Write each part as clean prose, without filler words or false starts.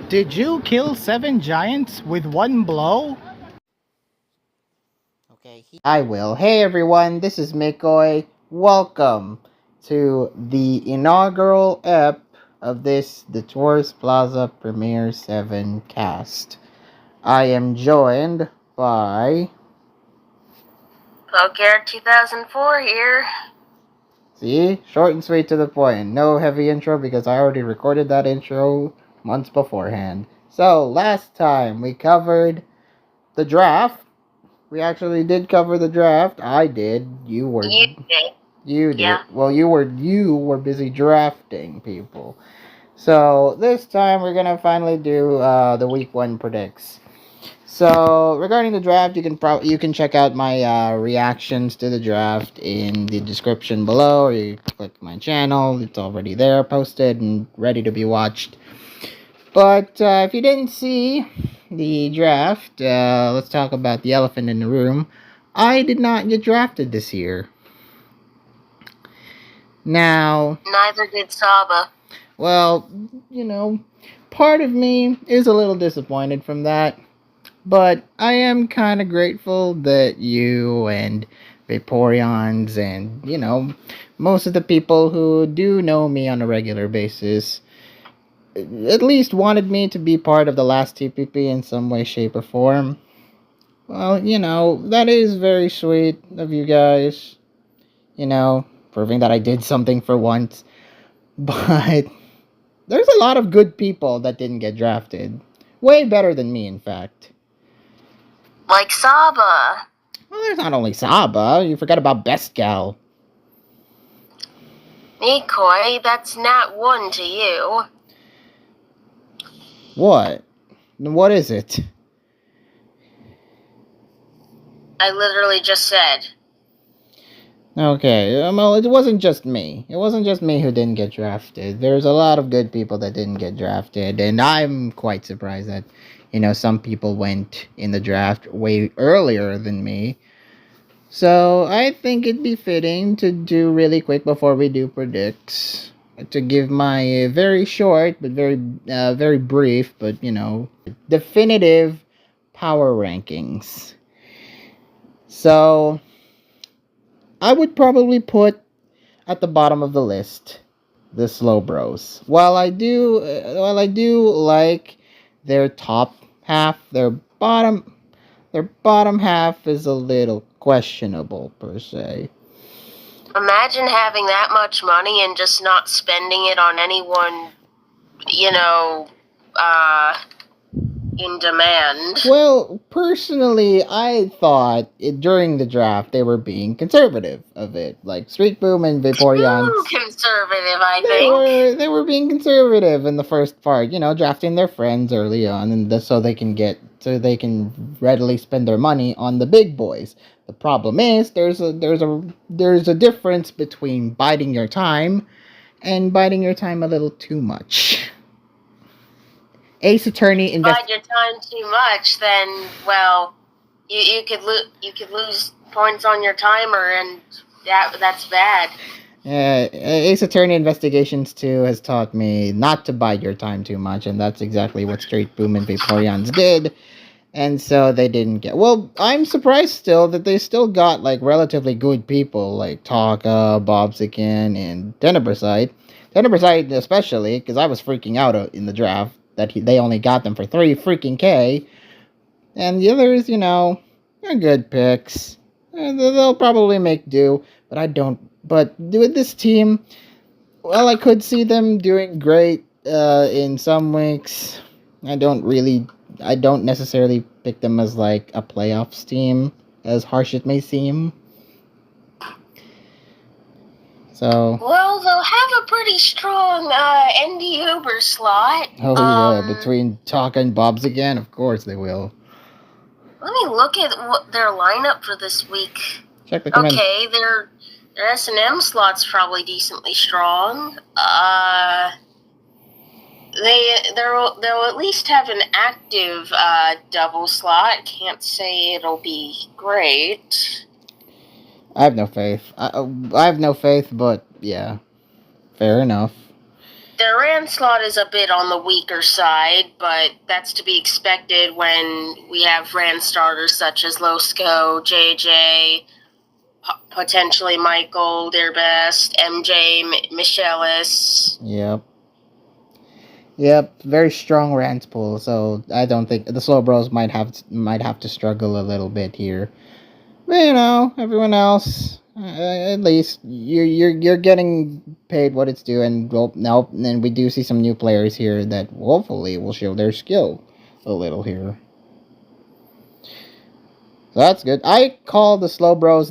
Did you kill 7 giants with one blow? Okay, I will. Hey everyone, this is Mikoy. Welcome to the inaugural ep of the Tourist Plaza Premiere 7 cast. I am joined by... Poker 2004 here. See? Short and sweet to the point. No heavy intro because I already recorded that intro months beforehand. So, last time we covered the draft. We actually did cover the draft. I did. You did. You did. Yeah. Well, you were busy drafting people. So this time we're gonna finally do the week 1 predicts. So regarding the draft, you can check out my reactions to the draft in the description below, or you click my channel. It's already there, posted and ready to be watched. But if you didn't see the draft, let's talk about the elephant in the room. I did not get drafted this year. Now... Neither did Saba. Well, part of me is a little disappointed from that. But I am kind of grateful that you and Vaporeons and, most of the people who do know me on a regular basis at least wanted me to be part of the last TPP in some way, shape, or form. Well, that is very sweet of you guys. Proving that I did something for once. But there's a lot of good people that didn't get drafted. Way better than me, in fact. Like Saba. Well, there's not only Saba. You forgot about Best Gal. Nikoi, that's not 1 to you. What? What is it? I literally just said. Okay, well, it wasn't just me. It wasn't just me who didn't get drafted. There's a lot of good people that didn't get drafted, and I'm quite surprised that, some people went in the draft way earlier than me. So, I think it'd be fitting to do really quick before we do predicts, to give my very short, but very brief, but, definitive power rankings. So... I would probably put at the bottom of the list the Slow Bros. While I do like their top half, their bottom half is a little questionable per se. Imagine having that much money and just not spending it on anyone, in demand. Well, personally, I thought during the draft they were being conservative of it. Like Street Boom and Vaporeon. Too conservative, I think. They were being conservative in the first part, drafting their friends early on, and so they can readily spend their money on the big boys. The problem is there's a difference between biding your time and biding your time a little too much. Ace Attorney Bide your time too much, then you could lose points on your timer, and that's bad. Ace Attorney Investigations 2 has taught me not to bide your time too much, and that's exactly what Straight Boom and Vaporeons did. And so they didn't get... Well, I'm surprised still that they still got, relatively good people, like Taka, Bobsican, and Tenebricite. Tenebricite especially, because I was freaking out in the draft that they only got them for 3 freaking K. And the others, they're good picks. They'll probably make do, but with this team, well, I could see them doing great in some weeks. I don't necessarily pick them as a playoffs team, as harsh it may seem. So... Well, they'll have a pretty strong ND Uber slot. Oh, yeah, between Taka and Bobs again, of course they will. Let me look at what their lineup for this week. Check the comments. Okay, their S&M slot's probably decently strong. They'll at least have an active double slot. Can't say it'll be great. I have no faith. I have no faith, but yeah, fair enough. their Rand slot is a bit on the weaker side, but that's to be expected when we have Rand starters such as Losco, JJ, potentially Michael, their best, MJ, Michelis. Yep, very strong Rand pool, so I don't think the Slow Bros might have to struggle a little bit here. But everyone else, at least you're getting paid what it's due, and and we do see some new players here that hopefully will show their skill a little here. So that's good. I call the Slow Bros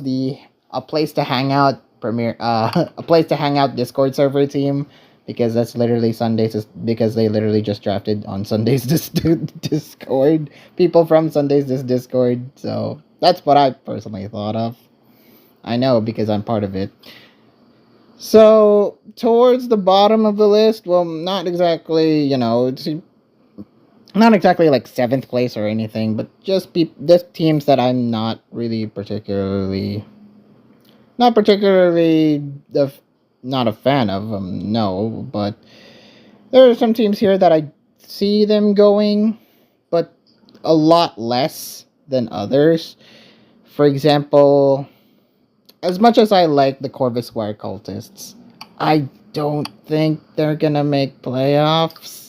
a place to hang out a place to hang out Discord server team, because that's literally Sundays, because they literally just drafted on Sundays Discord, people from Sundays Discord, so that's what I personally thought of. I know because I'm part of it. So towards the bottom of the list, well, not exactly, not exactly like 7th place or anything, but just teams that I'm not not a fan of them, no, but there are some teams here that I see them going, but a lot less than others. For example, as much as I like the Corvus Square Cultists, I don't think they're gonna make playoffs.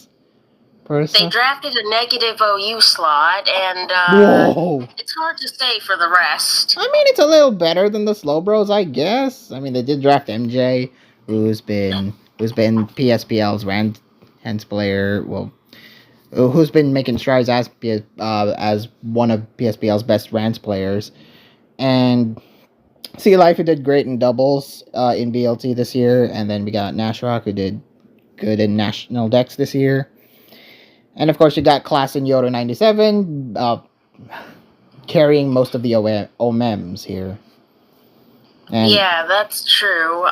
They drafted a negative OU slot, and Whoa. It's hard to say for the rest. I mean, it's a little better than the Slow Bros, I guess. I mean, they did draft MJ, who's been PSPL's Rand's player. Well, who's been making strides as one of PSPL's best Rand's players, and Sea Life, who did great in doubles in BLT this year, and then we got Nashrock, who did good in National Dex this year. And of course, you got Class in Yoda 97, carrying most of the OMEMs here. And yeah, that's true.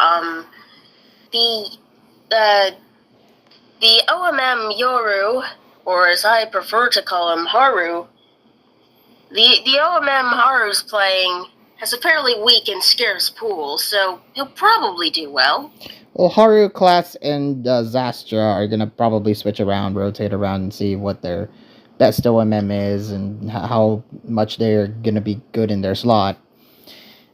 The OMM Yoru, or as I prefer to call him, Haru, the OMM Haru's playing has a fairly weak and scarce pool, so he'll probably do well. Well, Haru, Class, and Zastra are going to probably switch around, rotate around, and see what their best OMM is and how much they're going to be good in their slot.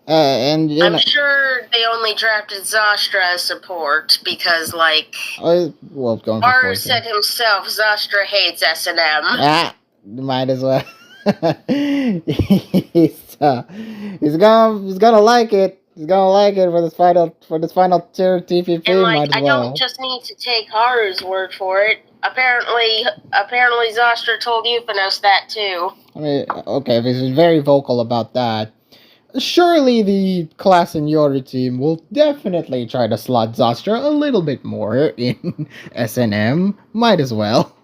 And I'm sure they only drafted Zastra as support because, Haru said himself, Zastra hates S&M. Might as well. He's gonna like it. He's gonna like it for this final tier TPP. And I don't just need to take Haru's word for it. Apparently Zastra told Euphanos that too. I mean, okay, if he's very vocal about that, surely the Class and Yori team will definitely try to slot Zastra a little bit more in S&M. Might as well.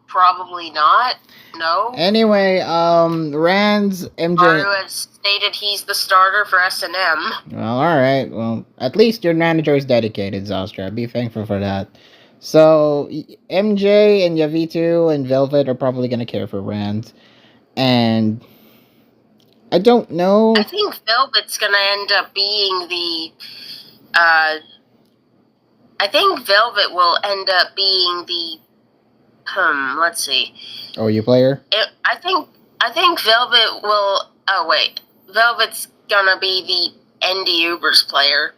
Probably not. No. Anyway, Rand's MJ. Haru has stated he's the starter for S&M. Well, alright. Well, at least your manager is dedicated, Zastra. Be thankful for that. So, MJ and Yavitu and Velvet are probably going to care for Rand. And I don't know. I think Velvet's going to end up being I think Velvet will end up being the let's see. OU player? I think Velvet will... Oh, wait. Velvet's gonna be the ND Ubers player.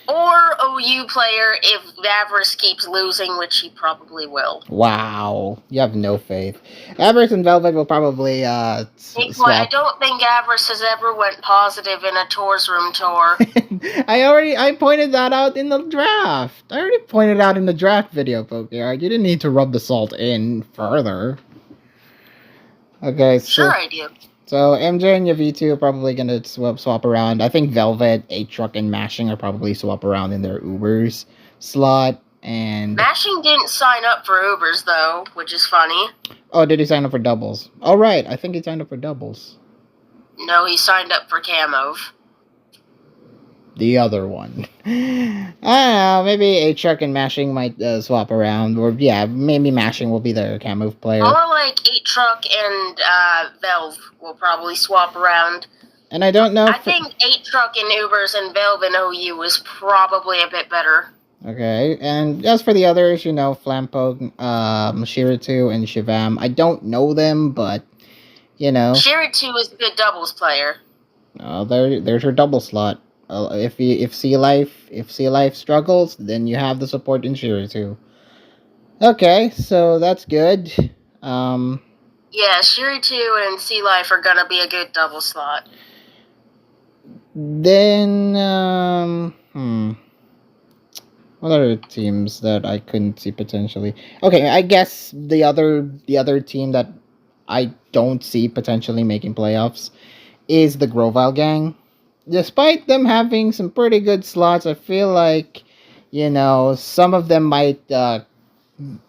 Or OU player if Avarice keeps losing, which he probably will. Wow. You have no faith. Avarice and Velvet will probably, swap. I don't think Avarice has ever went positive in a Tours Room tour. I pointed that out in the draft. I already pointed out in the draft video, Pokeyard. You didn't need to rub the salt in further. Okay, so... Sure I do. So MJ and Yavitu are probably going to swap around. I think Velvet, 8-Truck, and Mashing are probably swap around in their Ubers slot. And Mashing didn't sign up for Ubers, though, which is funny. Oh, did he sign up for doubles? Oh, right. I think he signed up for doubles. No, he signed up for Camov. The other one. I don't know. Maybe 8-Truck and Mashing might swap around. Or, yeah, maybe Mashing will be their Camov player. More like 8-Truck and Velv will probably swap around. And I don't know. I think 8-Truck in Ubers and Velv in OU is probably a bit better. Okay, and as for the others, Flampo, Shiratu, and Shivam, I don't know them, but, Shiritu is a good doubles player. there's your double slot. If Sea Life struggles, then you have the support in Shiratu. Okay, so that's good. Yeah, Shiritu and Sea Life are gonna be a good double slot. Then, what other teams that I couldn't see potentially? Okay, I guess the other team that I don't see potentially making playoffs is the Grovile gang. Despite them having some pretty good slots, I feel like, some of them might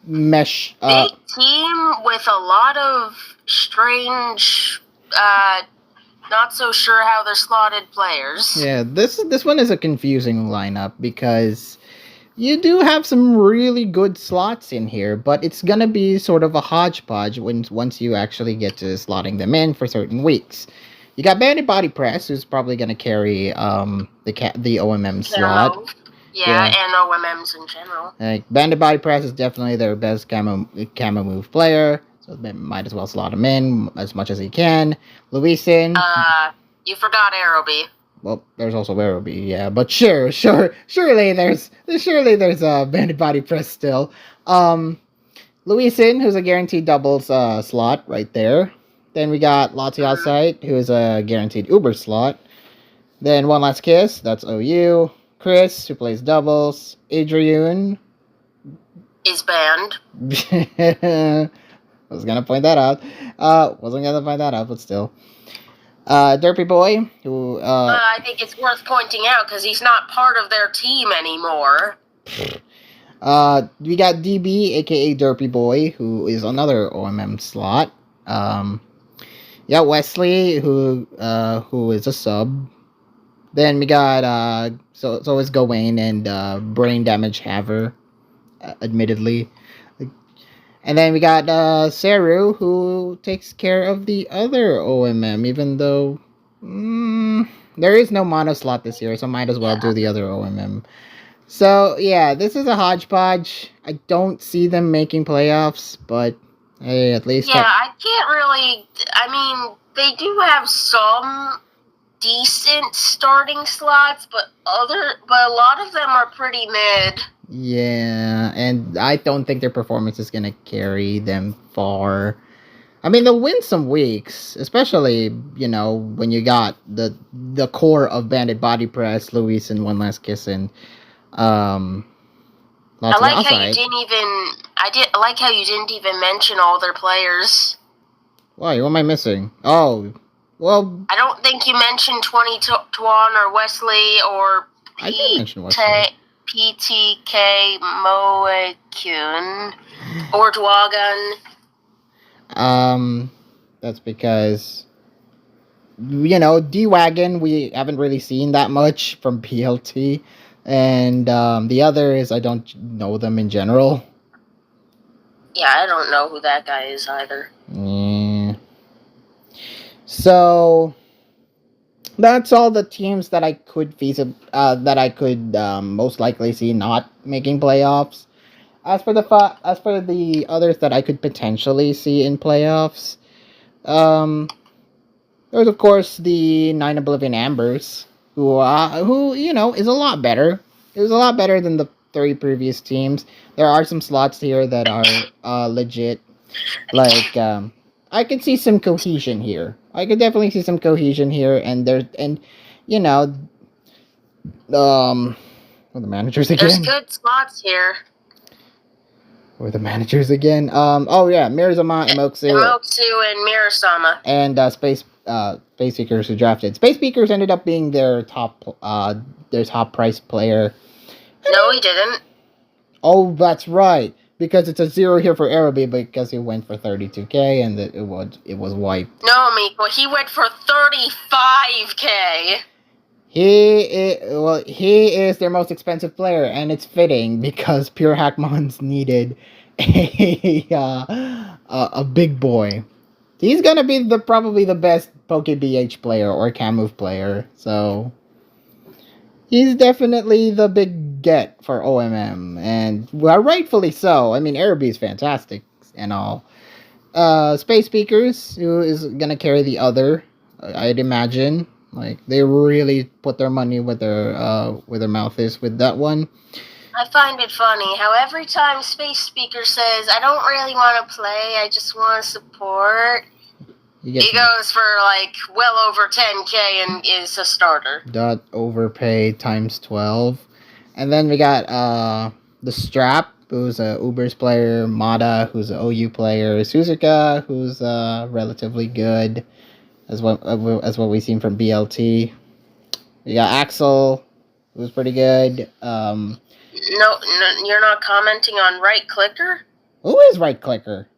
mesh. Big team with a lot of strange, not so sure how they're slotted players. Yeah, this one is a confusing lineup because you do have some really good slots in here, but it's gonna be sort of a hodgepodge once you actually get to slotting them in for certain weeks. You got Bandit Body Press, who's probably gonna carry the OMM slot. Yeah, and OMMs in general. Like Bandit Body Press is definitely their best camo move player, so they might as well slot him in as much as he can. Luisin. You forgot Aeroby. Well, there's also Aeroby, yeah, but surely there's a Bandit Body Press still. Luisin, who's a guaranteed doubles slot right there. Then we got Latial Sight, who is a guaranteed Uber slot. Then One Last Kiss, that's OU. Chris, who plays doubles. Adrian is banned. Was gonna point that out. Wasn't gonna point that out, but still. Derpy Boy, who I think it's worth pointing out because he's not part of their team anymore. We got DB, aka Derpy Boy, who is another OMM slot. Yeah, Wesley, who is a sub. Then we got so is Gawain and Brain Damage Haver, admittedly. And then we got Seru, who takes care of the other OMM, even though there is no mono slot this year, so might as well do the other OMM. So, yeah, this is a hodgepodge. I don't see them making playoffs, but hey, at least... Yeah, I can't really... I mean, they do have some decent starting slots, but a lot of them are pretty mid. Yeah, and I don't think their performance is going to carry them far. I mean, they'll win some weeks, especially, when you got the core of Bandit Body Press, Luis, and One Last Kiss, and I like how you didn't even mention all their players. Why? What am I missing? Oh, well... I don't think you mentioned 20 Tuan or Wesley or I did mention Wesley. PTK Moekun or Dwagan. That's because, D-Wagon, we haven't really seen that much from PLT. And the others, I don't know them in general. Yeah, I don't know who that guy is either. Yeah. So that's all the teams that I could most likely see not making playoffs. As for the others that I could potentially see in playoffs, there's of course the 9 Oblivion Ambers, who is a lot better. It was a lot better than the 3 previous teams. There are some slots here that are legit. Like I could see some cohesion here. I could definitely see some cohesion here, and the managers again. There's good slots here. Or the managers again. Oh yeah, Mirazama, Emoksu, and Mirasama, and Space Speakers who drafted. Space Speakers ended up being their top price player. No, he didn't. Oh, that's right. Because it's a 0 here for Aeroby because he went for 32k and it was wiped. No, Miko, he went for 35k. He is their most expensive player, and it's fitting because Pure Hackmons needed a big boy. He's gonna be probably the best PokeBH player or Camove player. So he's definitely the big get for OMM, and well, rightfully so. I mean, Araby is fantastic and all. Space Speakers, who is gonna carry the other, I'd imagine. Like they really put their money where their mouth is with that one. I find it funny how every time Space Speaker says, I don't really want to play, I just want to support, he goes for like well over 10K and is a starter. Dot overpay times 12. And then we got the Strap, who's a Uber's player, Mata, who's an OU player, Suzuka, who's relatively good, as what we've seen from BLT. We got Axel, who's pretty good. No, you're not commenting on Right Clicker? Who is Right Clicker?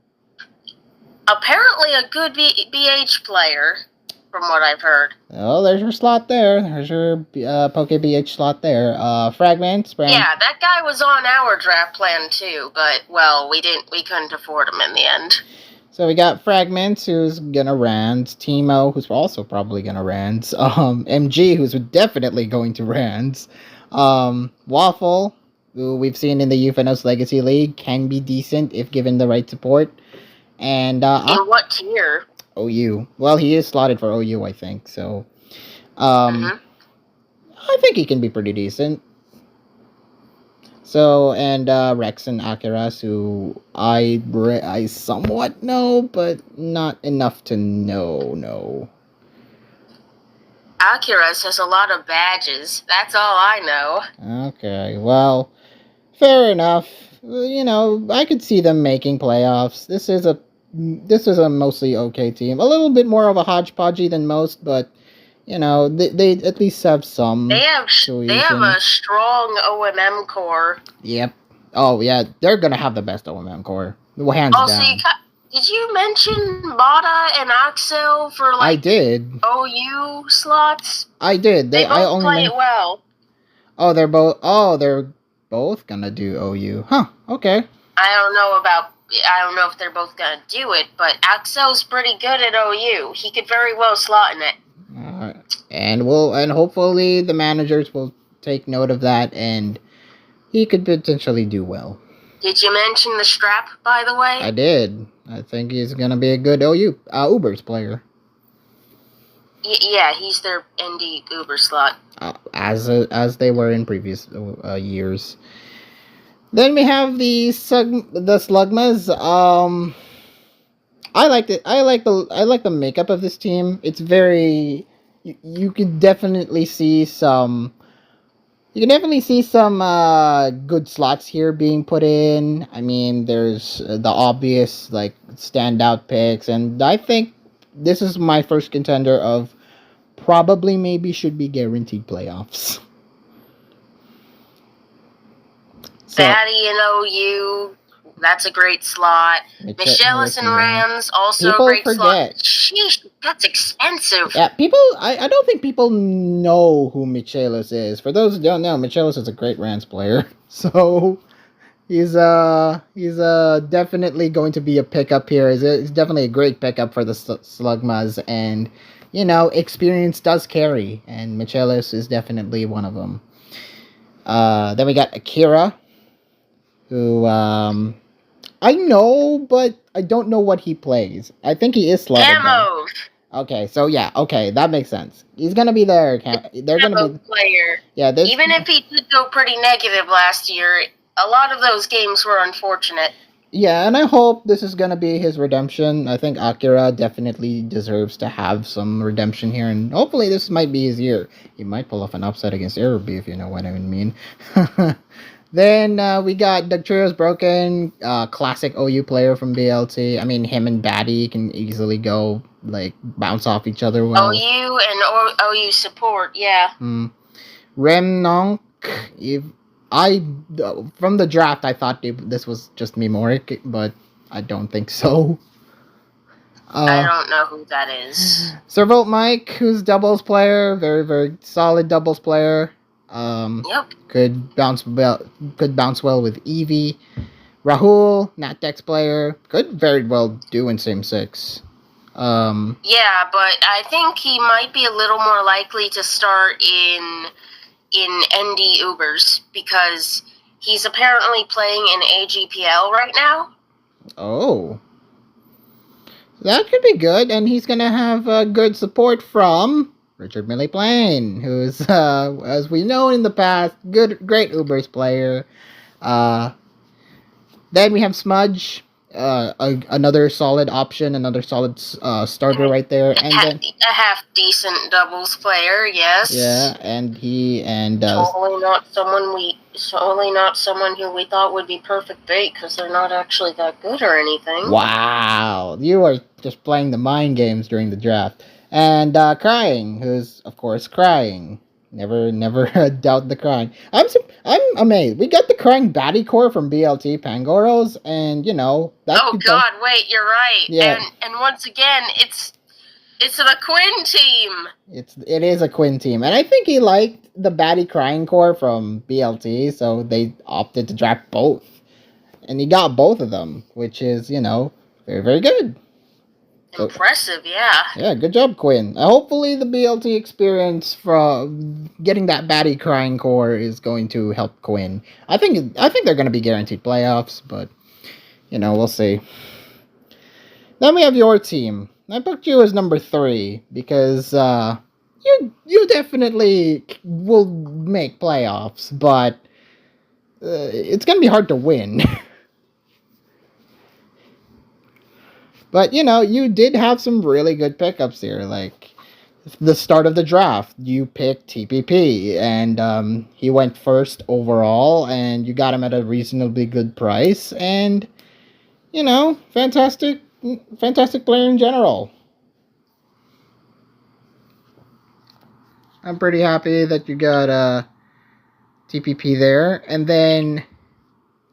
Apparently a good BH player, from what I've heard. Oh, there's your slot there. There's your Poke BH slot there. Fragments. Yeah, that guy was on our draft plan too, but well, we couldn't afford him in the end. So we got Fragments, who's gonna Rands. Timo, who's also probably gonna Rands. MG, who's definitely going to Rands. Waffle, who we've seen in the UFNOS Legacy League, can be decent if given the right support. And in what tier? OU. Well, he is slotted for OU, I think. So, I think he can be pretty decent. So, and Rex and Akiras, who I somewhat know, but not enough to know. No. Akiras has a lot of badges. That's all I know. Okay, well, fair enough. You know, I could see them making playoffs. This is a mostly okay team. A little bit more of a hodgepodgey than most, but you know, they at least have some. They have a strong OMM core. Yep. Oh yeah, they're gonna have the best OMM core. Hands down. Did you mention Mata and Axel for like? I did. OU slots. I did. They both play it well. Oh, they're both gonna do OU. Huh. Okay. I don't know if they're both gonna do it, but Axel's pretty good at OU. He could very well slot in it. And hopefully the managers will take note of that, and he could potentially do well. Did you mention the Strap, by the way? I did. I think he's gonna be a good OU Uber's player. Yeah, he's their ND Uber slot. As they were in previous years. Then we have the Slugmas. I liked it. I like the makeup of this team. It's very. You can definitely see some. You can definitely see some good slots here being put in. I mean, there's the obvious like standout picks, and I think this is my first contender of probably maybe should be guaranteed playoffs. Batty and OU, that's a great slot. Michelis and Rams, also a great slot. Sheesh, that's expensive. Yeah, I don't think people know who Michelis is. For those who don't know, Michelis is a great Rams player. So he's definitely going to be a pickup here. He's definitely a great pickup for the Slugmas, and you know, experience does carry, and Michelis is definitely one of them. Then we got Akira, who I know, but I don't know what he plays. I think he is slotted. Camos. Okay, so yeah, okay, that makes sense. He's gonna be there. They're gonna be player. Yeah, even if he did go pretty negative last year, a lot of those games were unfortunate. Yeah, and I hope this is gonna be his redemption. I think Akira definitely deserves to have some redemption here, and hopefully this might be his year. He might pull off an upset against Araby, if you know what I mean. Then we got Doug Trio's Broken, classic OU player from BLT. I mean, him and Batty can easily go, like, bounce off each other well. OU and OU support, yeah. Remnonk, from the draft, I thought this was just Mimoric, but I don't think so. I don't know who that is. Servolt Mike, who's doubles player, very, very solid doubles player. Yep. Could bounce well with Eevee. Rahul, Natdex player, could very well do in Sim 6. Yeah, but I think he might be a little more likely to start in in ND Ubers because he's apparently playing in AGPL right now. Oh. That could be good, and he's gonna have good support from Richard Milliplane, who's, as we know in the past, great Ubers player. Then we have Smudge, another solid option, another solid starter right there, and then a half decent doubles player, yes. yeah, and totally not someone who we thought would be perfect bait because they're not actually that good or anything. Wow, you are just playing the mind games during the draft. And Crying, who's of course Crying. Never doubt the Crying. I'm amazed. We got the Crying baddie core from BLT Pangoros, and that. Oh God, wait, you're right. Yeah. And once again, it's the Quinn team. It is a Quinn team, and I think he liked the baddie Crying core from BLT, so they opted to draft both. And he got both of them, which is, very, very good. Impressive, yeah. Yeah, good job, Quinn. Hopefully the BLT experience from getting that baddie Crying core is going to help Quinn. I think they're going to be guaranteed playoffs, but, we'll see. Then we have your team. I booked you as number 3 because you definitely will make playoffs, but it's going to be hard to win. But, you did have some really good pickups here. Like, the start of the draft, you picked TPP, and he went first overall, and you got him at a reasonably good price, and, fantastic player in general. I'm pretty happy that you got TPP there, and then,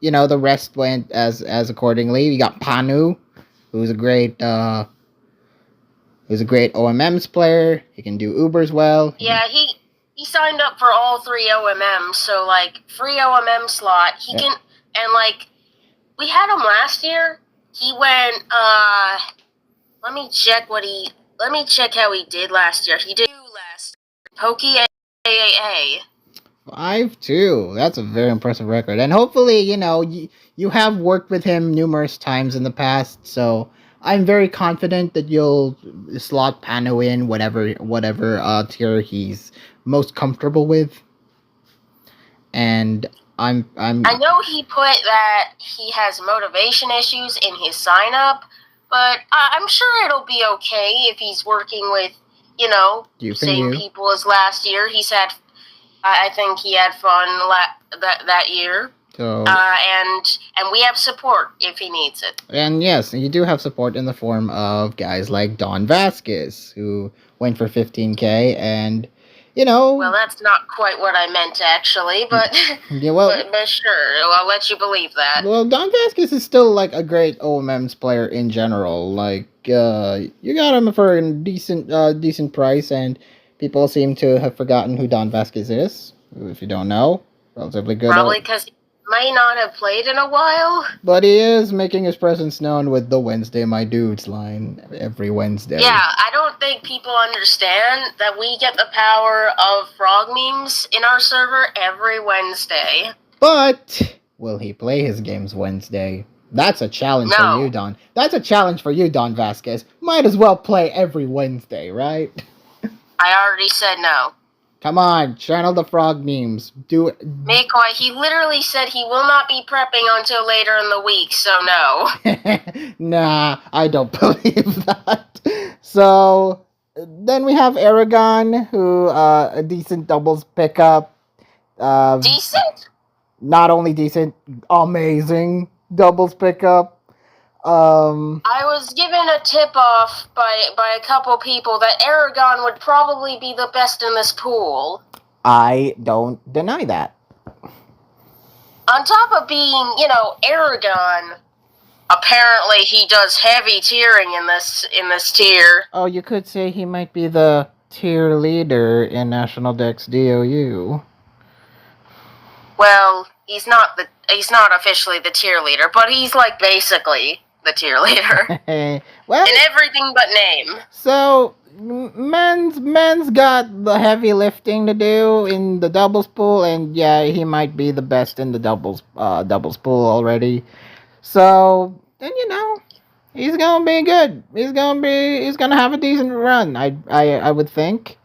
the rest went as accordingly. You got Panu, who's a great OMMs player. He can do Ubers well. Yeah, he signed up for all 3 OMMs, so free OMM slot. He can, and we had him last year. He went let me check how he did last year. He did last Pokey AAA. 5-2. That's a very impressive record. And hopefully, you have worked with him numerous times in the past, so I'm very confident that you'll slot Pano in whatever tier he's most comfortable with. And I know he put that he has motivation issues in his sign up, but I'm sure it'll be okay if he's working with, same people as last year. I think he had fun that year. So, and we have support if he needs it. And yes, you do have support in the form of guys like Don Vasquez, who went for 15K, and Well, that's not quite what I meant, actually, but yeah, well, but sure, I'll let you believe that. Well, Don Vasquez is still a great OMMs player in general. You got him for a decent price, and people seem to have forgotten who Don Vasquez is. If you don't know, relatively good. Probably because he may not have played in a while. But he is making his presence known with the Wednesday My Dudes line every Wednesday. Yeah, I don't think people understand that we get the power of frog memes in our server every Wednesday. But will he play his games Wednesday? That's a challenge for you, Don. That's a challenge for you, Don Vasquez. Might as well play every Wednesday, right? I already said no. Come on, channel the frog memes. Do it. Mikoi, he literally said he will not be prepping until later in the week, so no. Nah, I don't believe that. So, then we have Aragon, who, a decent doubles pickup. Decent? Not only decent, amazing doubles pickup. I was given a tip-off by a couple people that Aragon would probably be the best in this pool. I don't deny that. On top of being, Aragon, apparently he does heavy tiering in this tier. Oh, you could say he might be the tier leader in National Dex DOU. Well, he's not officially the tier leader, but he's basically the tier leader. Well, In everything but name. so men's got the heavy lifting to do in the doubles pool, and yeah, he might be the best in the doubles pool already. So then he's gonna be good. He's gonna have a decent run. I would think.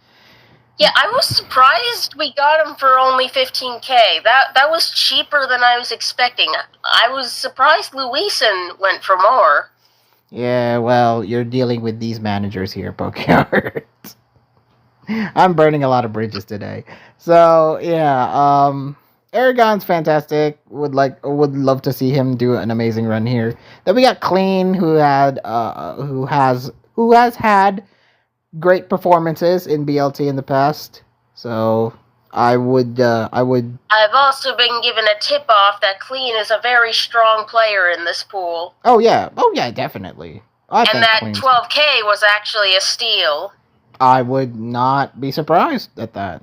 Yeah, I was surprised we got him for only 15K. That was cheaper than I was expecting. I was surprised Luisan went for more. Yeah, well, you're dealing with these managers here, Pokeyard. I'm burning a lot of bridges today. So yeah, Aragon's fantastic. Would love to see him do an amazing run here. Then we got Clean, who has had great performances in BLT in the past. So I would. I've also been given a tip off that Clean is a very strong player in this pool. Oh yeah, definitely. And that 12K was actually a steal. I would not be surprised at that.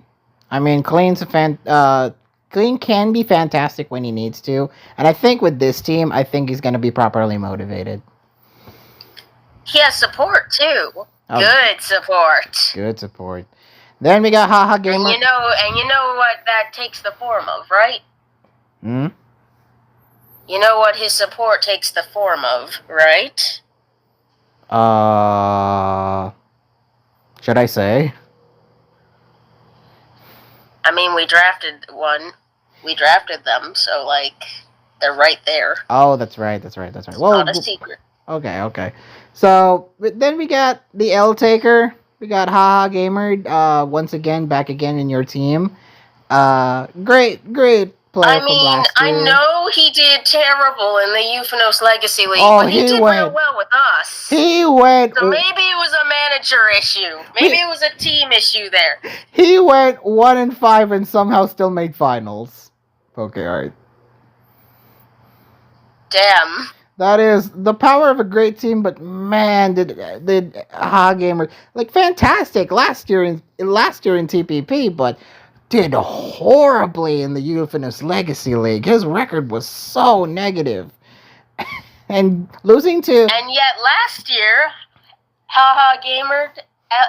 I mean, Clean can be fantastic when he needs to, and I think with this team, I think he's going to be properly motivated. He has support too. Oh, good support. Good support. Then we got Haha Gamer. And you know what that takes the form of, right? Hmm. You know what his support takes the form of, right? Should I say? I mean, we drafted one. We drafted them, so they're right there. Oh, that's right. It's well, not a secret. Okay. So then we got the L Taker. We got Haha Gamer. Once again, back again in your team. Great player. I mean, I know he did terrible in the Euphanos Legacy League, but he did real well with us. He went. So maybe it was a manager issue. Maybe it was a team issue there. He went 1-5 and somehow still made finals. Pokeyard. Damn. That is the power of a great team, but man, did Haha Gamer fantastic last year in TPP, but did horribly in the Euphanos Legacy League. His record was so negative. And losing to... And yet last year, Haha Gamer,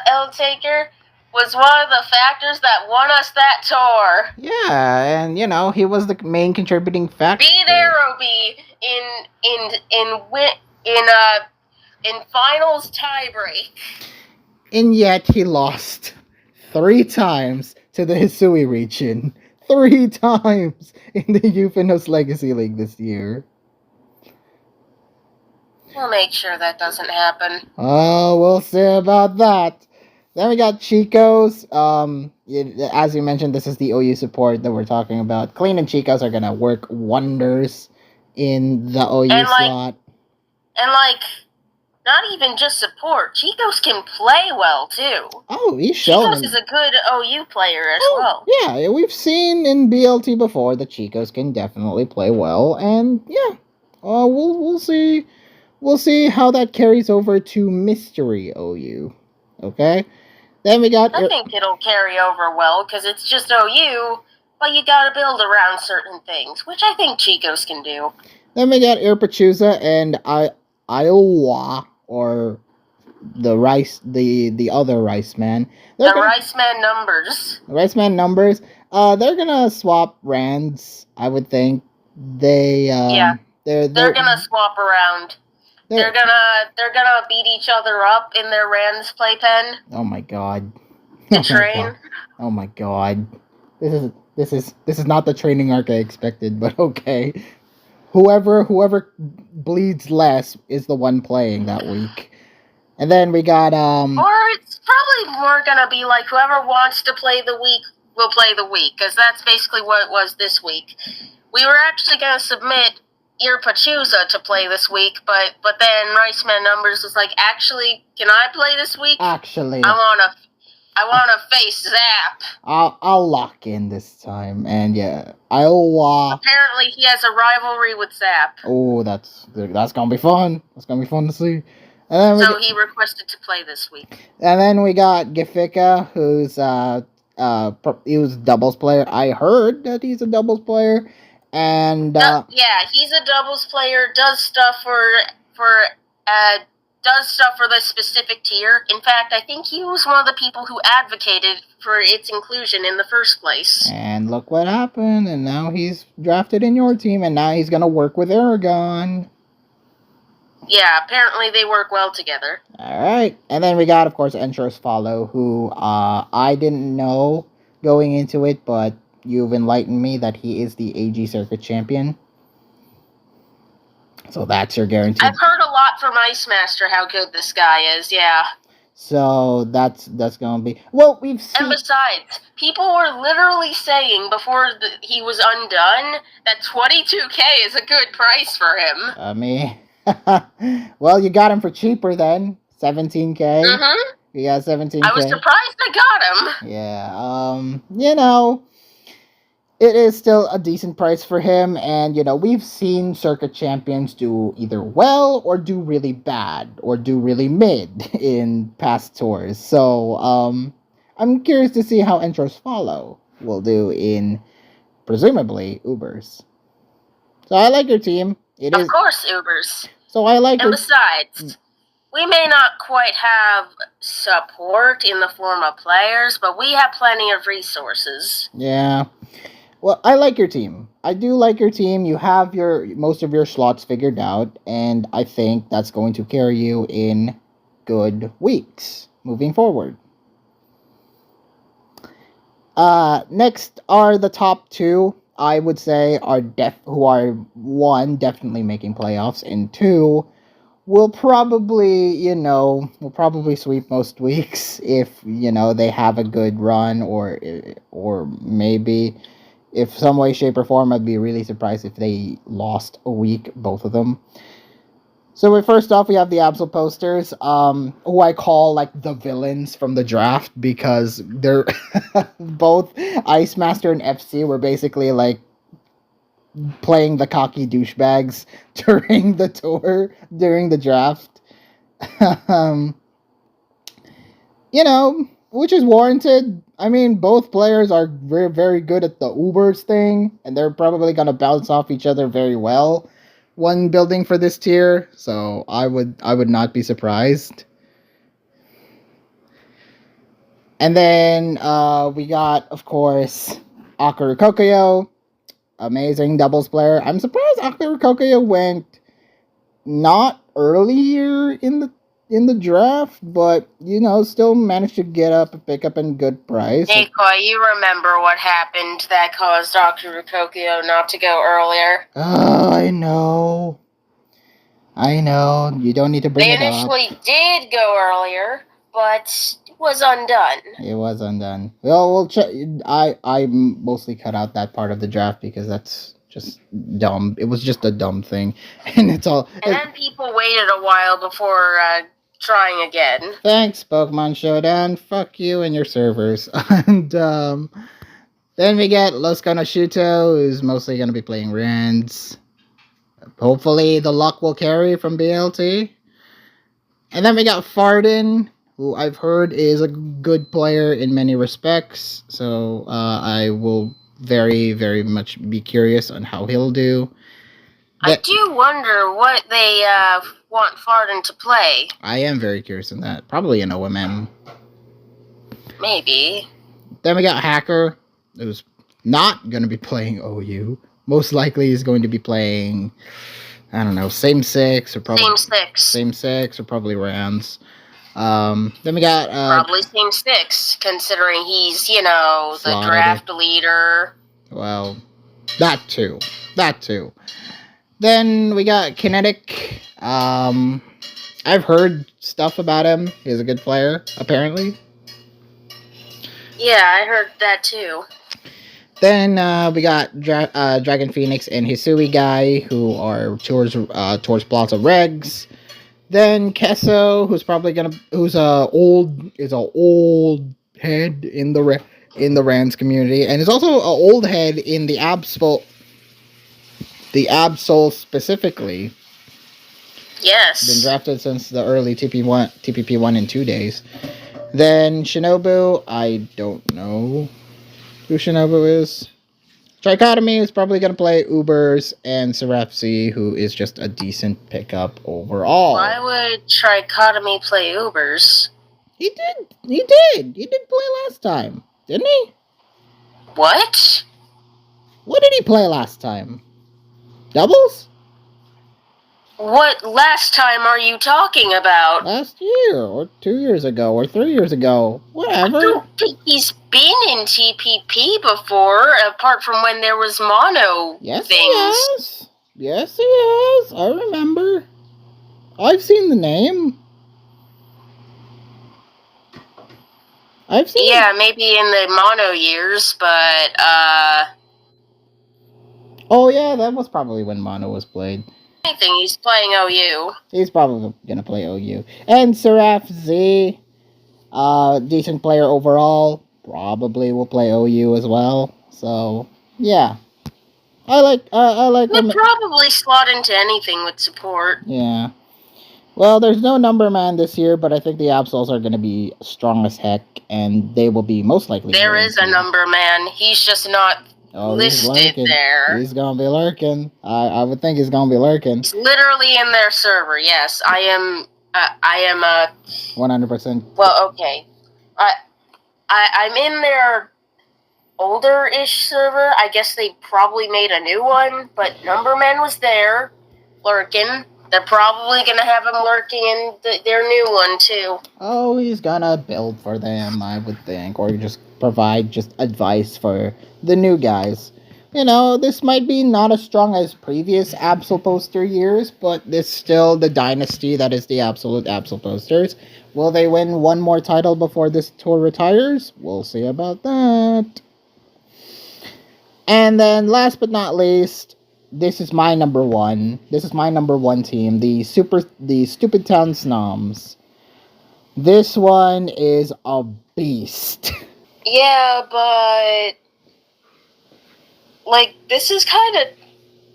L Taker, was one of the factors that won us that tour. Yeah, and he was the main contributing factor. Be there, Obi, in finals tiebreak. And yet he lost 3 times to the Hisui region. 3 times in the Euphanos Legacy League this year. We'll make sure that doesn't happen. Oh, we'll see about that. Then we got Chico's. As you mentioned, this is the OU support that we're talking about. Clean and Chico's are gonna work wonders in the OU slot. And not even just support. Chico's can play well too. Oh, he's shown. Chico's is a good OU player as well. Yeah, we've seen in BLT before that Chico's can definitely play well, and yeah, we'll see. We'll see how that carries over to Mystery OU. Okay, then we got. I think it'll carry over well because it's just OU, but you got to build around certain things, which I think Chico's can do. Then we got Irpachusa and Iowa, or the other Rice Man. Rice Man numbers. The Rice Man numbers. They're gonna swap Rands, I would think. They're gonna swap around. They're gonna beat each other up in their Rands playpen. Oh my god. To train. Oh my god. This is not the training arc I expected, but okay. Whoever bleeds less is the one playing that week. And then we got Or it's probably more gonna be whoever wants to play the week will play the week, because that's basically what it was this week. We were actually gonna submit Irpachusa to play this week, but then Rice Man Numbers was actually, can I play this week? Actually, I wanna face Zap. I'll lock in this time, and yeah, Apparently, he has a rivalry with Zap. Oh, that's gonna be fun. That's gonna be fun to see. And then he requested to play this week. And then we got Gifika, who's he was a doubles player. I heard that he's a doubles player. And yeah, he's a doubles player. Does stuff does stuff for this specific tier. In fact, I think he was one of the people who advocated for its inclusion in the first place. And look what happened, and now he's drafted in your team, and now he's gonna work with Aragon. Yeah, apparently they work well together. Alright, and then we got, of course, Enshro's Follow, who I didn't know going into it, but you've enlightened me that he is the AG Circuit Champion. So that's your guarantee. I've heard a lot from Ice Master how good this guy is, yeah. So that's gonna be... Well, we've seen... And besides, people were literally saying before he was undone that 22k is a good price for him. I mean... well, you got him for cheaper then. 17k. Mm-hmm. You got 17k. I was surprised I got him. Yeah, you know... It is still a decent price for him, and, you know, we've seen Circuit Champions do either well or do really bad or do really mid in past tours. So, I'm curious to see how Enshro's Follow will do in, presumably, Ubers. So, I like your team. Of course, Ubers. So, I like And besides, we may not quite have support in the form of players, but we have plenty of resources. Yeah. Well, I like your team. I do like your team. You have most of your slots figured out, and I think that's going to carry you in good weeks moving forward. Next are the top two, I would say, who are, one, definitely making playoffs, and two, will probably sweep most weeks if, they have a good run, or maybe... If some way, shape, or form, I'd be really surprised if they lost a week, both of them. So first off, we have the Absol Posters, who I call, like, the villains from the draft, because they're both Ice Master and FC were basically, like, playing the cocky douchebags during the tour, during the draft. Which is warranted. I mean, both players are very, very good at the Ubers thing, and they're probably going to bounce off each other very well when building for this tier, so I would not be surprised. And then we got, of course, Akaru Kokuyo, amazing doubles player. I'm surprised Akaru Kokuyo went not earlier in the draft, but, still managed to pick up in good price. Hey, Koi, you remember what happened that caused Dr. Rukokio not to go earlier? Oh, I know. You don't need to bring it up. They initially did go earlier, but it was undone. It was undone. Well, we'll check. I mostly cut out that part of the draft because that's just dumb. It was just a dumb thing. And then people waited a while before trying again. Thanks, Pokemon Showdown. Fuck you and your servers. And then we get Los Konoshuto, who's mostly going to be playing Rans. Hopefully the luck will carry from BLT. And then we got Farden, who I've heard is a good player in many respects. So I will very, very much be curious on how he'll do. I do wonder what they want Farden to play. I am very curious on that. Probably an OMM. Maybe. Then we got Hacker, who's not going to be playing OU. Most likely he's going to be playing, I don't know, same six or probably Rans. Then we got probably same six, considering he's, the draft leader. Well, that too. Then we got Kinetic. I've heard stuff about him. He's a good player, apparently. Yeah, I heard that too. Then we got Dragon Phoenix and Hisui guy, who are towards Plaza Regs. Then Kesso, who's a old head in the Rans community, and is also an old head in the Absol specifically. Yes. Been drafted since the early TPP 1 and 2 days. Then Shinobu, I don't know who Shinobu is. Trichotomy is probably going to play Ubers, and Seraph who is just a decent pickup overall. Why would Trichotomy play Ubers? He did play last time, didn't he? What? What did he play last time? Doubles? What last time are you talking about? Last year, or 2 years ago, or 3 years ago. Whatever. I don't think he's been in TPP before, apart from when there was mono Yes, things. he has. Yes, he has. I remember. I've seen the name. I've seen Yeah, maybe in the mono years, but, Oh, yeah, that was probably when mono was played. anything, he's playing OU. He's probably going to play OU. And Seraph Z, decent player overall. Probably will play OU as well. So, yeah. I like Would probably slot into anything with support. Yeah. Well, there's no number man this year, but I think the Absols are going to be strong as heck, and they will be most likely. There is a number man. He's just not listed there. He's going to be lurking. I would think he's going to be lurking. He's literally in their server. Yes, I am 100%. Well, okay. I'm in their older-ish server. I guess they probably made a new one, but Numberman was there, lurking. They're probably going to have him lurking in their new one, too. Oh, he's going to build for them, I would think, or just provide just advice for the new guys. You know, this might be not as strong as previous Absol Poster years, but it's still the dynasty that is the absolute Absol Posters. Will they win one more title before this tour retires? We'll see about that. And then, last but not least, this is my number one. This is my number one team, the Stupid Town Snoms. This one is a beast. Yeah, but like, this is kind of,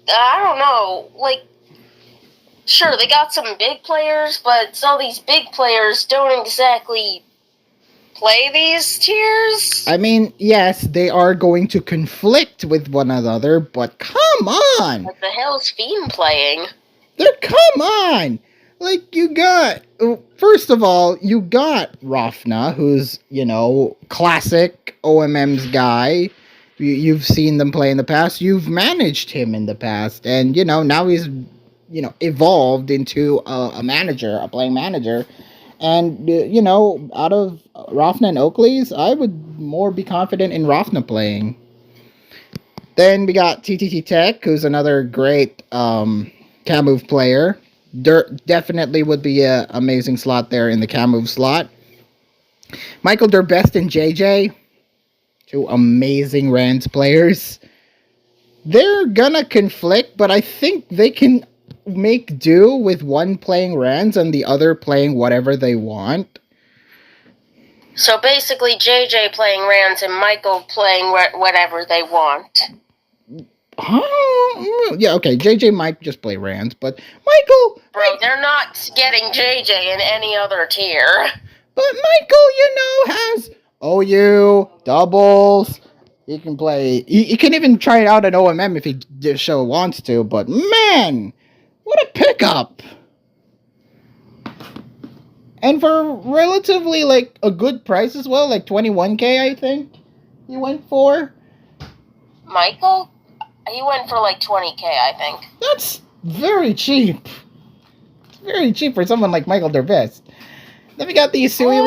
I don't know, like, sure, they got some big players, but some of these big players don't exactly play these tiers. I mean, yes, they are going to conflict with one another, but come on! What the hell is Fiend playing? Come on! Like, you got... First of all, you got Rafna, who's, you know, classic OMM's guy. You've seen them play in the past. You've managed him in the past. And, you know, now he's, you know, evolved into a manager, a playing manager. And, you know, out of Rafna and Oakley's, I would more be confident in Rafna playing. Then we got TTT Tech, who's another great Camove player. Definitely would be an amazing slot there in the Camove slot. Michael Durbest and JJ, two amazing Rands players. They're gonna conflict, but I think they can make do with one playing Rands and the other playing whatever they want. So basically, JJ playing Rands and Michael playing whatever they want. Yeah, okay, JJ might just play Rands, but Michael... Bro, they're not getting JJ in any other tier. But Michael, you know, has OU, doubles. He can play... He can even try it out at OMM if he so wants to, but man, what a pickup! And for relatively, like, a good price as well, like 21K, I think he went for. Michael? He went for like 20K, I think. That's very cheap. It's very cheap for someone like Michael Durbest. Then we got the Sui... I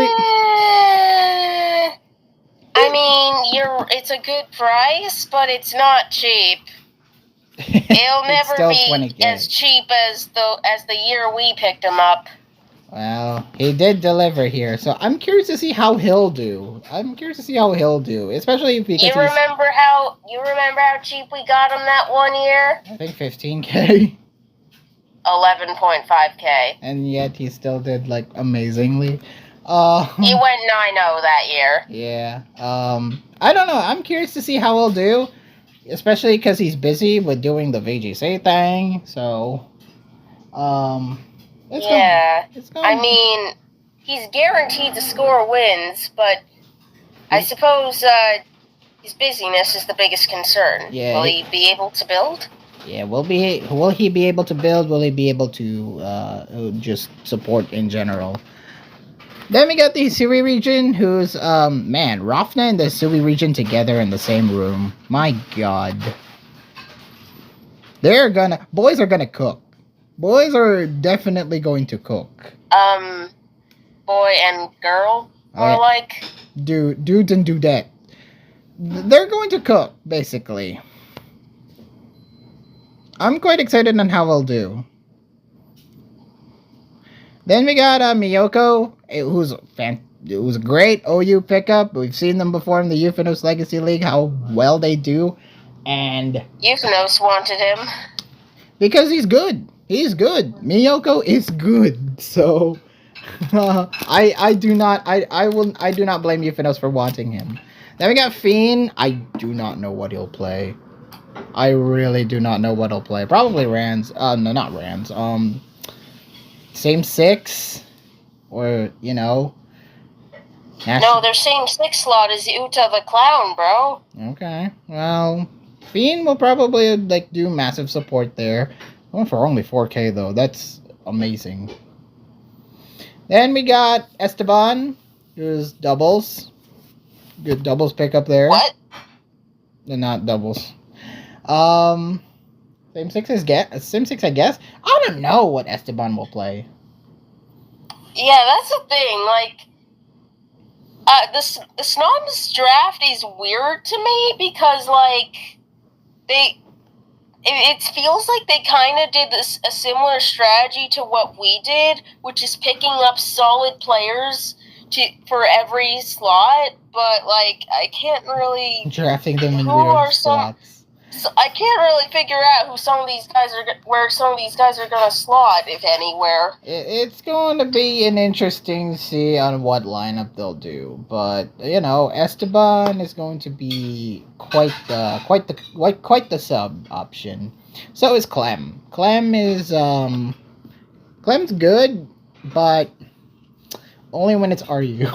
mean, it's a good price, but it's not cheap. It'll never be as cheap as the year we picked him up. Well, he did deliver here, so I'm curious to see how he'll do. Especially because you remember how cheap we got him that one year? I think 15K. 11.5K. And yet he still did like amazingly. He went 9-0 that year. Yeah. I don't know. I'm curious to see how he'll do, especially because he's busy with doing the VGC thing. So, I mean, he's guaranteed to score wins, but I suppose His busyness is the biggest concern. Yeah, Will he be able to build? Yeah, will he be able to build? Will he be able to just support in general? Then we got the Sui region, who's man, Rafna and the Sui region together in the same room. My God, boys are gonna cook. Boys are definitely going to cook. Boy and girl, more like dudes and dudette. They're going to cook basically. I'm quite excited on how they'll do. Then we got Miyoko, who's a great OU pickup. We've seen them before in the Euphanos Legacy League, how well they do. And Euphanos wanted him. Because he's good. He's good. Miyoko is good. So I do not blame Euphanos for wanting him. Then we got Fiend. I do not know what he'll play. I really do not know what he'll play. Probably Rands. No, not Rands. Same six, or No, their same six slot is Uta the Clown, bro. Okay, well, Fiend will probably do massive support there. Going for only 4K though, that's amazing. Then we got Esteban, who's doubles. Good doubles pickup there. What? They're not doubles. Same six, I guess. I don't know what Esteban will play. Yeah, that's the thing. The Snobs draft is weird to me because, it feels like they kind of did a similar strategy to what we did, which is picking up solid players for every slot. But I can't really drafting them in weird slots. So I can't really figure out where some of these guys are going to slot, if anywhere. It's going to be an interesting to see on what lineup they'll do, but Esteban is going to be quite the sub option. So is Clem. Clem's good, but only when it's RU.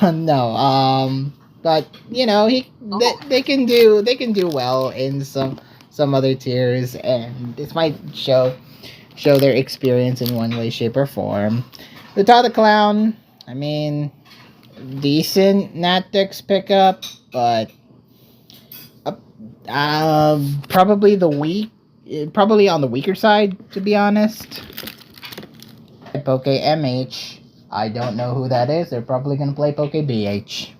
No. But they can do well in some other tiers, and this might show their experience in one way, shape, or form. The Clown, I mean, decent Natdex pickup, but probably on the weaker side, to be honest. Poke MH, I don't know who that is. They're probably gonna play Poke BH.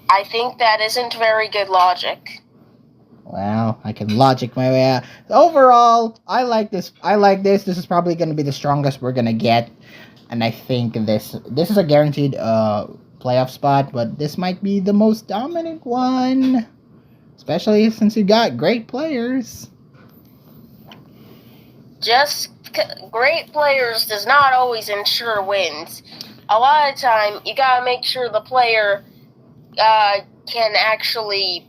I think that isn't very good logic. Well, I can logic my way out. Overall, I like this. This is probably going to be the strongest we're going to get. And I think this is a guaranteed playoff spot, but this might be the most dominant one. Especially since you got great players. Just great players does not always ensure wins. A lot of time, you gotta make sure the player can actually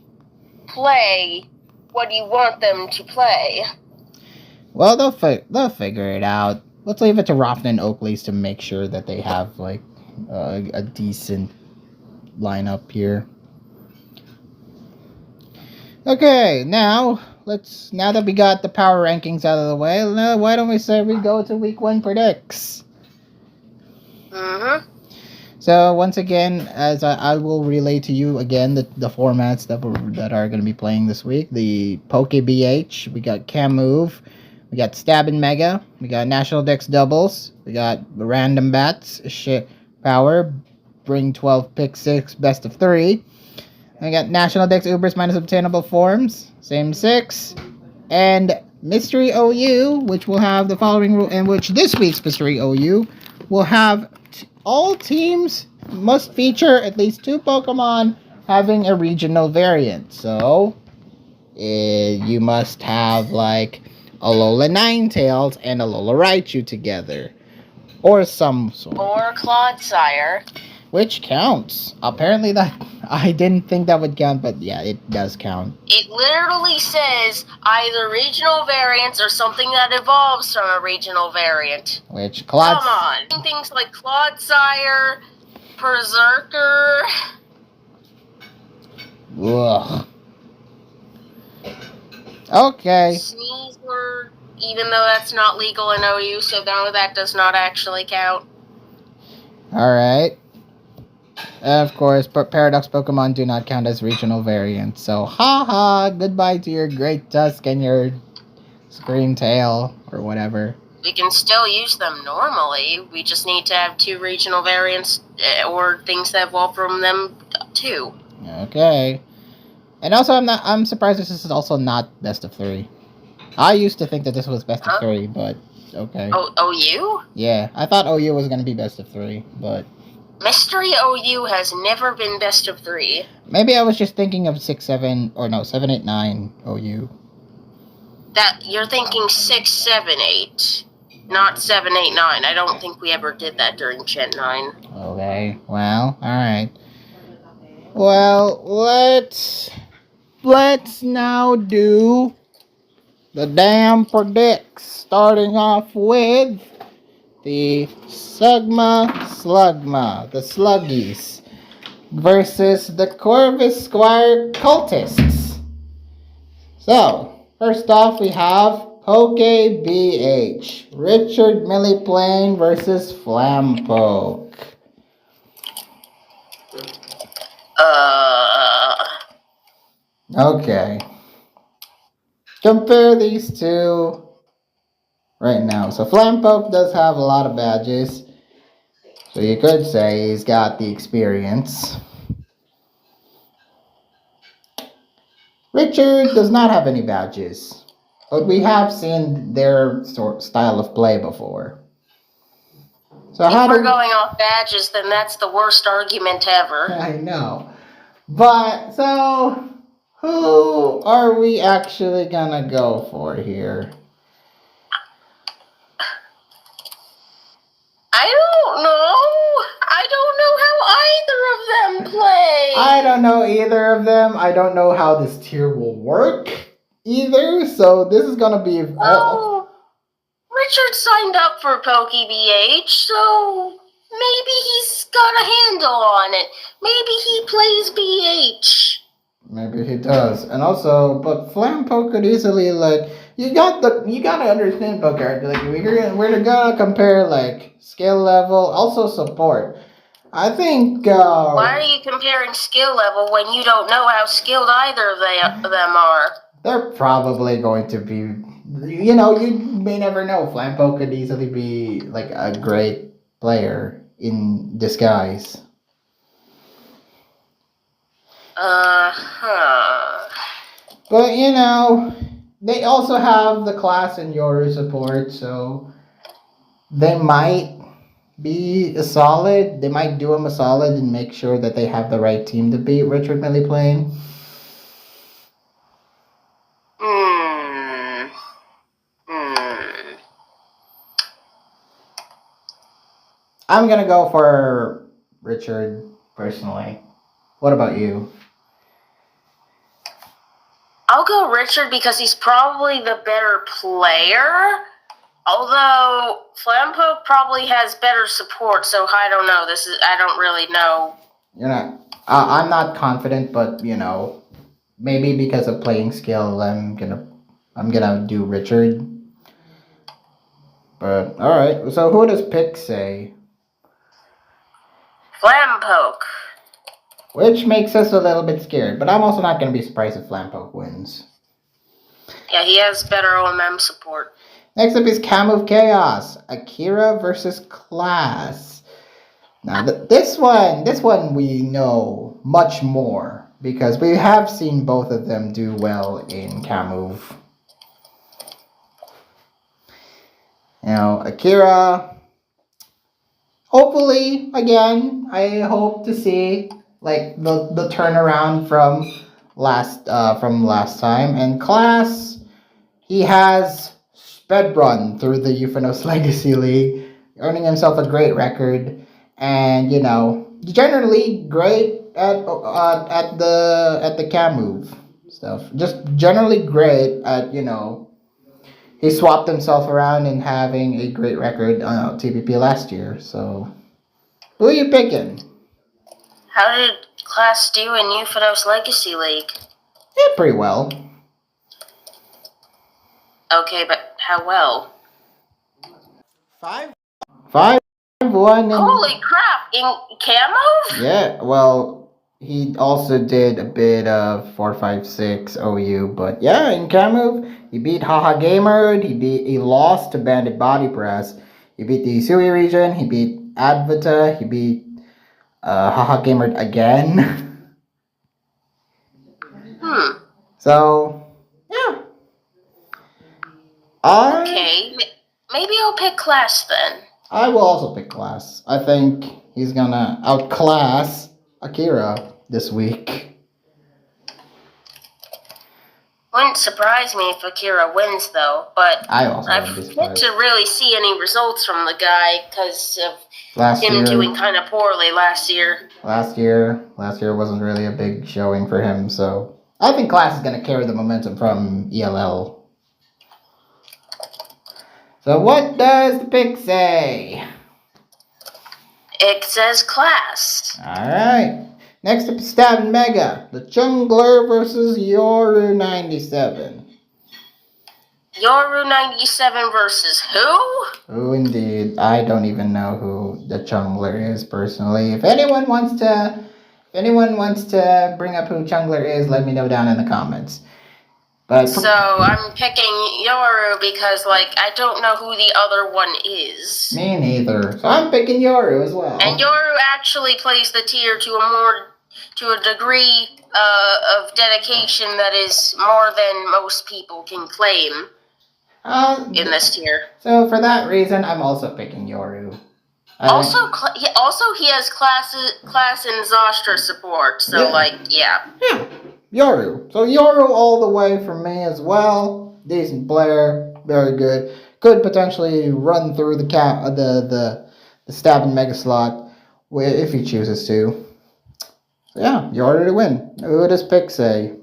play what you want them to play. Well, they'll figure it out. Let's leave it to Rafna and Oakley's to make sure that they have a decent lineup here. Okay, now that we got the power rankings out of the way, why don't we say we go to week 1 predicts? Mm-hmm. So once again, as I will relay to you again the formats that are going to be playing this week. The Poke BH, we got Cam Move, we got Stab and Mega, we got National Dex Doubles, we got Random Bats, Power, Bring 12, Pick 6, Best of 3. We got National Dex Ubers minus obtainable forms, same 6, and Mystery OU, which will have the following rule, in which this week's Mystery OU will have all teams must feature at least 2 Pokemon having a regional variant. So, you must have Alola Ninetales and Alola Raichu together. Or some sort. Or Clodsire. Which counts. Apparently I didn't think that would count, but yeah, it does count. It literally says either regional variants or something that evolves from a regional variant. Come on. Things like Clodsire, Berserker. Ugh. Okay. Sneeze word, even though that's not legal in OU, so no, that does not actually count. Alright. Of course, Paradox Pokemon do not count as regional variants. So, haha, goodbye to your Great Tusk and your Scream Tail, or whatever. We can still use them normally. We just need to have 2 regional variants or things that evolve from them too. Okay. And also, I'm surprised this is also not best of 3. I used to think that this was best of 3, but okay. Oh, OU? Yeah, I thought OU was gonna be best of 3, but Mystery OU has never been best of 3. maybe I was just thinking of 6, 7, or no, 7, 8, 9 OU. That you're thinking 6, 7, 8, not 7, 8, 9. I don't think we ever did that during Gen 9. Okay, well, alright. Well, let's now do the damn predicts, starting off with the Slugma, the Sluggies, versus the Corvus Squire Cultists. So, first off, we have Poke BH, Richard Milliplane versus Flampoke. Okay. Compare these two right now. So Flampoke does have a lot of badges. So you could say he's got the experience. Richard does not have any badges. But we have seen their style of play before. So if we're going off badges, then that's the worst argument ever. I know. But, so, who are we actually gonna go for here? I don't know. I don't know how either of them play. I don't know either of them. I don't know how this tier will work either. So this is gonna be. Oh, Richard signed up for PokeBH, so maybe he's got a handle on it. Maybe he plays BH. Maybe he does, and also, but Flampoke could easily you gotta understand, Poker. Like we're gonna compare skill level, also support. I think. Why are you comparing skill level when you don't know how skilled either of them are? They're probably going to be. You may never know. Flampoke could easily be a great player in disguise. But they also have the class and your support, so they might be solid. They might do them a solid and make sure that they have the right team to beat Richard Milliplane. I'm gonna go for Richard personally. What about you? I'll go Richard because he's probably the better player. Although Flampoke probably has better support, so I don't know. I don't really know. I'm not confident, but maybe because of playing skill, I'm gonna do Richard. But all right, so who does Pick say? Flampoke. Which makes us a little bit scared, but I'm also not gonna be surprised if Flampoke wins. Yeah, he has better OMM support. Next up is Kamov Chaos, Akira versus Class. Now this one we know much more because we have seen both of them do well in Kamov. Akira. Hopefully, again, I hope to see the turnaround from last time. And Class, he has sped run through the Euphanos Legacy League, earning himself a great record, and generally great at the Kamov stuff. Just generally great at he swapped himself around and having a great record on TPP last year. So, who are you picking? How did class do in Euphanos Legacy League? Yeah, pretty well. Okay, but how well? 5-1. Holy crap! In camo? Yeah, well, he also did a bit of 4-5-6 OU, but yeah, in Kamov, he beat Haha Gamer, he lost to Bandit Body Press, he beat the Isui region, he beat Advata, he beat Haha Gamer again. So, yeah. Okay, maybe I'll pick class then. I will also pick class. I think he's gonna outclass Akira this week. Wouldn't surprise me if Akira wins, though, but I've yet to really see any results from the guy because of last him year, doing kind of poorly last year. Last year wasn't really a big showing for him, so I think class is going to carry the momentum from ELL. So what does the pick say? It says class. Alright. Next up is Stab and Mega. The Jungler versus Yoru 97. Yoru 97 versus who? Oh, indeed. I don't even know who the Jungler is personally. If anyone wants to bring up who Jungler is, let me know down in the comments. But so I'm picking Yoru because, I don't know who the other one is. Me neither. So I'm picking Yoru as well. And Yoru actually plays the tier to a degree of dedication that is more than most people can claim in this tier. So for that reason, I'm also picking Yoru. Also, he has class and Zastra support, so yeah. Yeah, Yoru. So Yoru all the way for me as well. Decent player, very good. Could potentially run through the Stab and Mega slot if he chooses to. So yeah, Yoru to win. Who does pick say?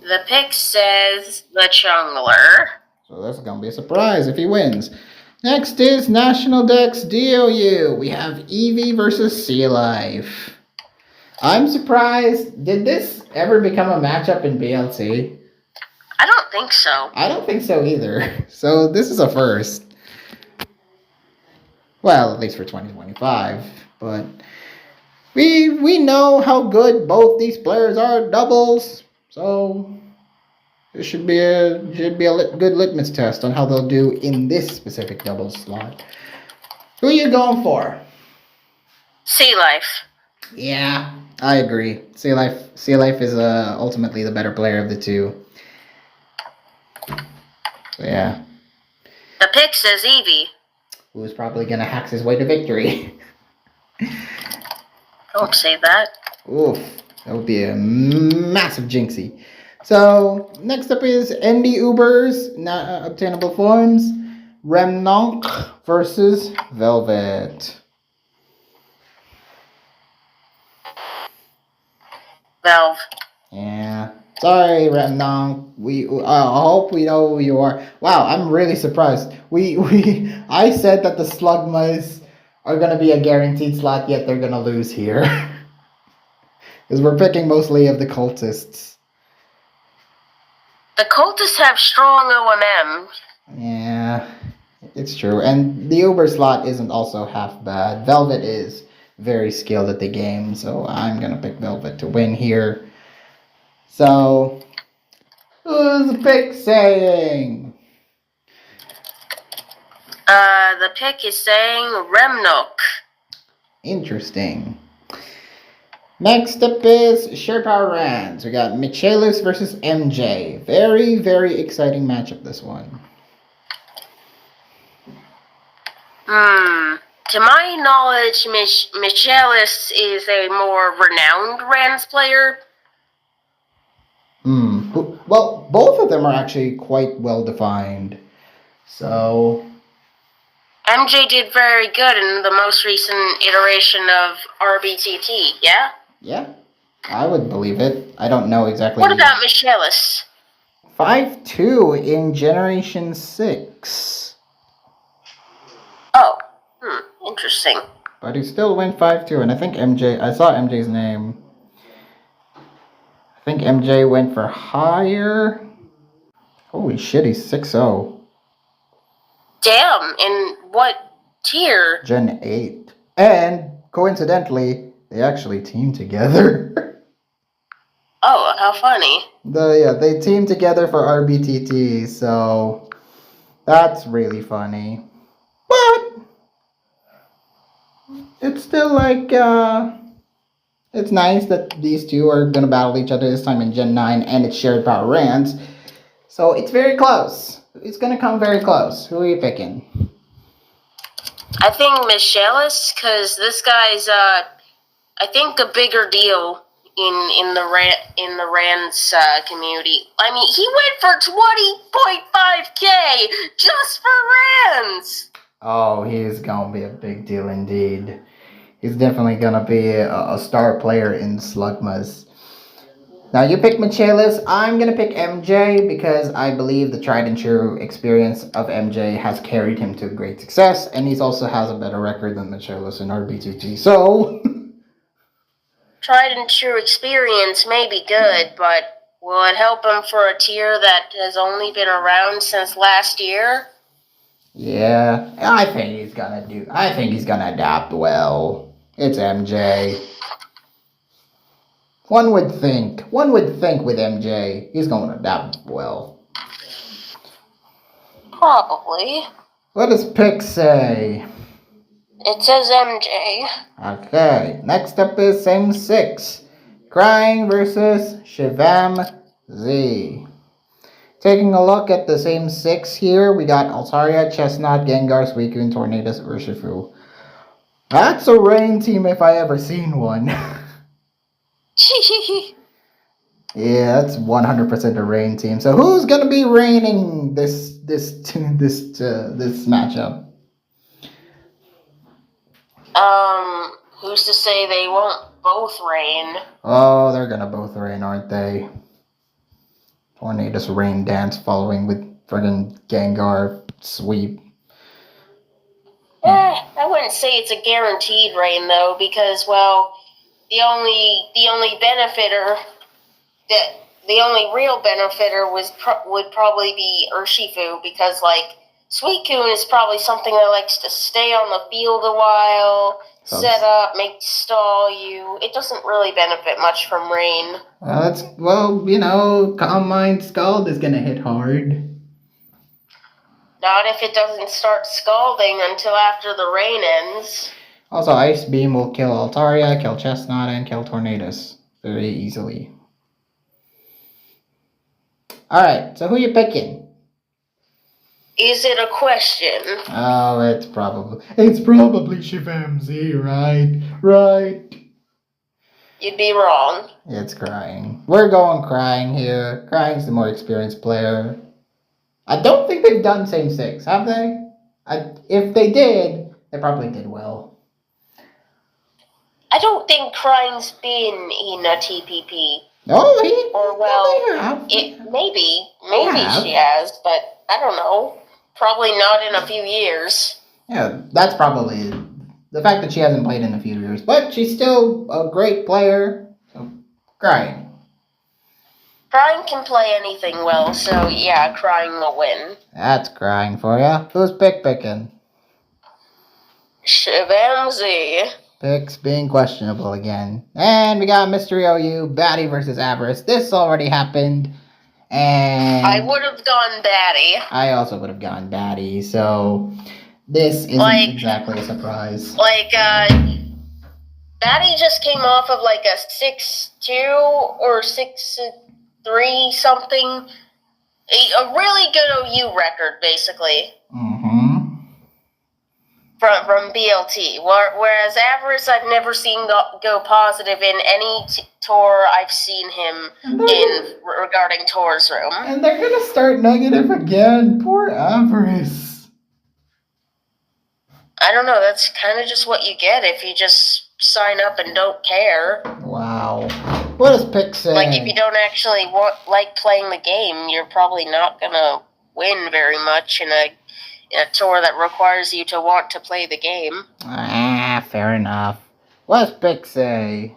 The pick says the Jungler. So that's gonna be a surprise if he wins. Next is National Dex DOU. We have Eevee versus Sea Life. I'm surprised. Did this ever become a matchup in BLT? I don't think so. I don't think so either. So this is a first. Well, at least for 2025. But we know how good both these players are at doubles. So it should be a good litmus test on how they'll do in this specific doubles slot. Who are you going for? Sea Life. Yeah, I agree. Sea Life is ultimately the better player of the two. So yeah. The pick says Eevee. Who's probably gonna hack his way to victory. Don't say that. Oof, that would be a massive jinxie. So next up is ND Ubers, obtainable forms. Remnonk versus Velvet. Velv. Yeah. Sorry, Remnonk. I hope we know who you are. Wow, I'm really surprised. I said that the Slugmas are gonna be a guaranteed slot, yet they're gonna lose here. Because we're picking mostly of the cultists. The cultists have strong OMM. Yeah, it's true. And the Uber slot isn't also half bad. Velvet is very skilled at the game, so I'm gonna pick Velvet to win here. So, who's the pick saying? The pick is saying Remnok. Interesting. Next up is Surepower Rands. We got Michaelis versus MJ. Very, very exciting matchup, this one. To my knowledge, Michaelis is a more renowned Rands player. Well, both of them are actually quite well defined. So MJ did very good in the most recent iteration of RBTT, yeah? Yeah, I would believe it. I don't know exactly. What about Michaelis? 5-2 in Generation 6. Oh, interesting. But he still went 5-2, and I think I saw MJ's name. I think MJ went for higher. Holy shit, he's 6-0. Damn, in what tier? Gen 8. And, coincidentally, they actually teamed together. Oh, how funny. They teamed together for RBTT, so that's really funny. But it's still like, it's nice that these two are gonna battle each other this time in Gen 9, and it's shared power rands. So it's very close. It's gonna come very close. Who are you picking? I think Michelis, because this guy's, I think, a bigger deal in the Rands community. I mean, he went for 20.5K just for Rands. Oh, he's gonna be a big deal indeed. He's definitely gonna be a star player in Slugmas. Now you pick Michelis. I'm gonna pick MJ because I believe the tried and true experience of MJ has carried him to great success, and he also has a better record than Michelis in RBTT. So Tried and true experience may be good, but will it help him for a tier that has only been around since last year? yeah, I think he's gonna adapt well. It's MJ. One would think with MJ, he's gonna adapt well. Probably. What does Pick say? It says MJ. Okay, next up is same 6. Crying versus Shivam Z. Taking a look at the same 6 here, we got Altaria, Chestnut, Gengar, Suicune, Tornadus, Urshifu. That's a rain team if I ever seen one. Yeah, that's 100% a rain team. So who's gonna be reigning this matchup? Who's to say they won't both reign? Oh, they're gonna both rain, aren't they? Tornadus rain dance following with friggin' Gengar sweep. I wouldn't say it's a guaranteed reign though, because well, the only real benefiter would probably be Urshifu, because like Suicune is probably something that likes to stay on the field a while, set up, stall you. It doesn't really benefit much from rain. Calm Mind Scald is gonna hit hard. Not if it doesn't start scalding until after the rain ends. Also, Ice Beam will kill Altaria, kill Chestnut, and kill Tornadus very easily. Alright, so who you picking? Is it a question? Oh, it's probably Shivam Z, right? Right. You'd be wrong. It's Crying. We're going Crying here. Crying's the more experienced player. I don't think they've done same 6, have they? If they did, they probably did well. I don't think Crying's been in a TPP. Oh, or well, they have. Maybe she has, but I don't know. Probably not in a few years. Yeah, that's probably the fact that she hasn't played in a few years, but she's still a great player. So, Crying. Crying can play anything well, so yeah, Crying will win. That's Crying for ya. Who's picking? Shivam Z. Picks being questionable again. And we got Mystery OU, Batty versus Avarice. This already happened. And I would have gone Batty. I also would have gone Batty, so this isn't exactly a surprise. Batty just came off of like a 6-2 or 6-3 something. A really good OU record, basically. Mm-hmm. From BLT. Whereas Avarice, I've never seen go positive in any tour I've seen him in regarding Tour's Room. And they're gonna start negative again. Poor Avarice. I don't know, that's kind of just what you get if you just sign up and don't care. Wow. What does Pick say? Like, if you don't actually like playing the game, you're probably not gonna win very much in a tour that requires you to want to play the game. Fair enough. What's Pick say?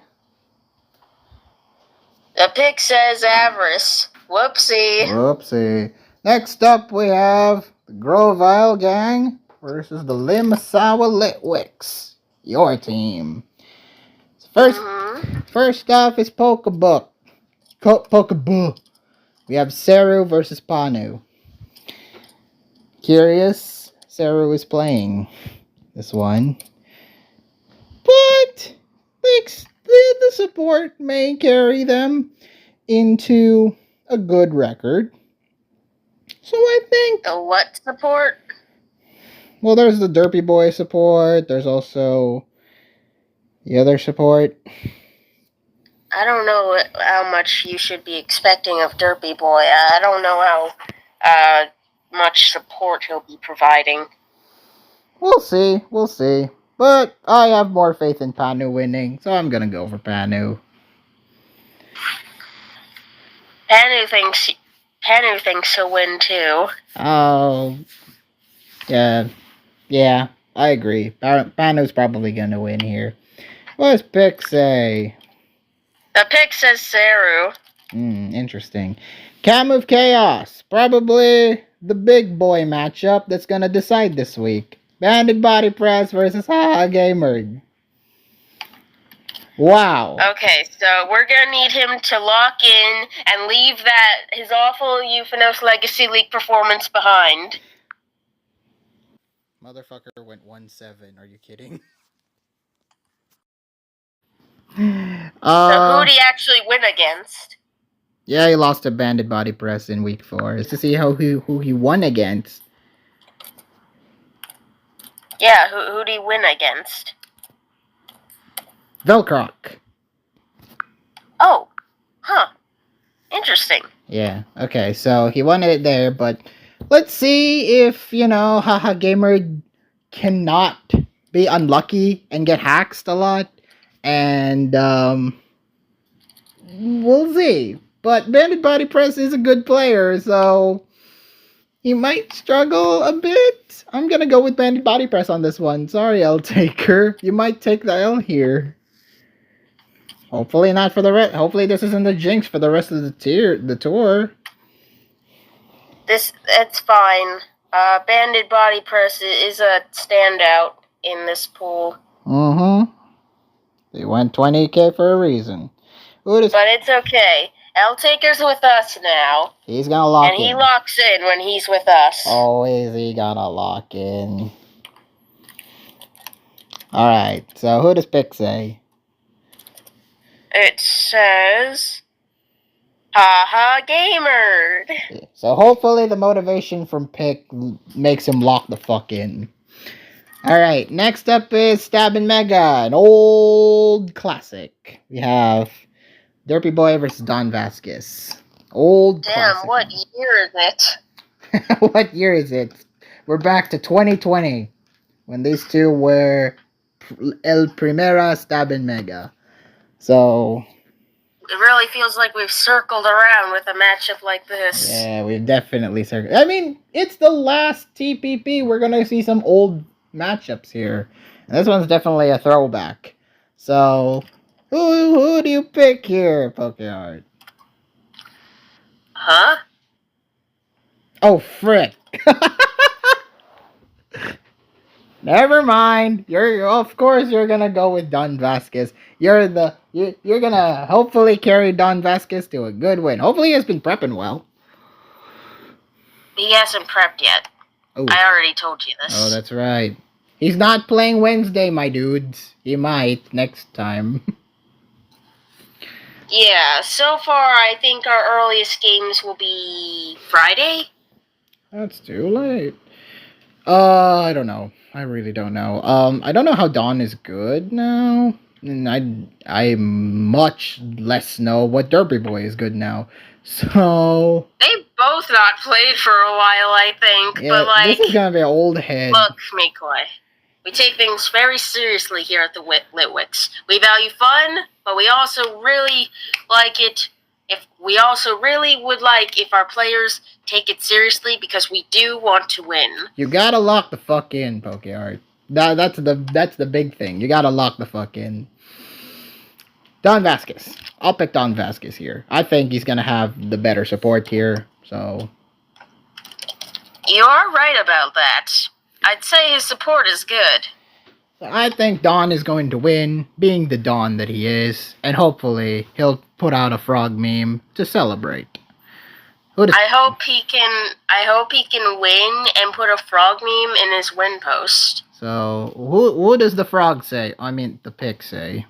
The pick says Avarice. Whoopsie. Whoopsie. Next up, we have the Grovile Gang versus the Limasawa Litwicks. Your team. First off is Pokebook. Pokeball. We have Seru versus Panu. Curious, Seru is playing this one. But the support may carry them into a good record. So I think... The what support? Well, there's the Derpy Boy support. There's also the other support. I don't know how much you should be expecting of Derpy Boy. I don't know how much support he'll be providing. We'll see. But I have more faith in Panu winning, so I'm gonna go for Panu. Panu thinks he'll win too. Oh, yeah, I agree. Panu's probably gonna win here. What's Pick say? The pick says Seru. Interesting. Cam of Chaos, probably the big boy matchup that's gonna decide this week. Banded Body Press versus Haha Gamer. Wow. Okay, so we're gonna need him to lock in and leave his awful Euphanos Legacy League performance behind. Motherfucker went 1-7. Are you kidding? So who'd he actually win against? Yeah, he lost to Banded Body Press in week 4. Is to see who he won against. Yeah, who'd he win against? Velcroc. Oh, huh. Interesting. Yeah, okay, so he won it there, but let's see if, Haha Gamer cannot be unlucky and get hacked a lot. And, we'll see. But Banded Body Press is a good player, so he might struggle a bit. I'm gonna go with Banded Body Press on this one. Sorry, L Taker. You might take the L here. Hopefully not for the rest. Hopefully this isn't the jinx for the rest of the tour. It's fine. Banded Body Press is a standout in this pool. They went 20k for a reason. But it's okay. L Taker's with us now. He's gonna lock in. And he locks in when he's with us. Always he gonna lock in. Alright, so who does Pick say? It says Haha Gamer. So hopefully the motivation from Pick makes him lock the fuck in. Alright, next up is Stab and Mega, an old classic. We have Derpy Boy versus Don Vasquez. Old classic. Damn, what year is it? What year is it? We're back to 2020, when these two were El Primera Stab and Mega. So it really feels like we've circled around with a matchup like this. Yeah, we've definitely circled. I mean, it's the last TPP. We're gonna see some old matchups here. And this one's definitely a throwback. So who do you pick here, Pokehard? Huh? Oh frick. Never mind. Of course you're gonna go with Don Vasquez. You're gonna hopefully carry Don Vasquez to a good win. Hopefully he has been prepping well. He hasn't prepped yet. Ooh. I already told you this. Oh, that's right. He's not playing Wednesday, my dudes. He might next time. Yeah, so far I think our earliest games will be Friday. That's too late. I don't know. I really don't know. I don't know how Dawn is good now. And I much less know what Derpy Boy is good now. So They've both not played for a while, I think. yeah, but this is gonna be an old head. Look, Mikoi. We take things very seriously here at the Litwicks. We value fun, but we also really like it if we also really would like if our players take it seriously because we do want to win. You gotta lock the fuck in, PokeArt. That's the big thing. You gotta lock the fuck in. Don Vasquez. I'll pick Don Vasquez here. I think he's gonna have the better support here, so... You are right about that. I'd say his support is good. I think Don is going to win, being the Don that he is, and hopefully he'll put out a frog meme to celebrate. I hope he can win and put a frog meme in his win post. So, who does the frog say? I mean, the pic say.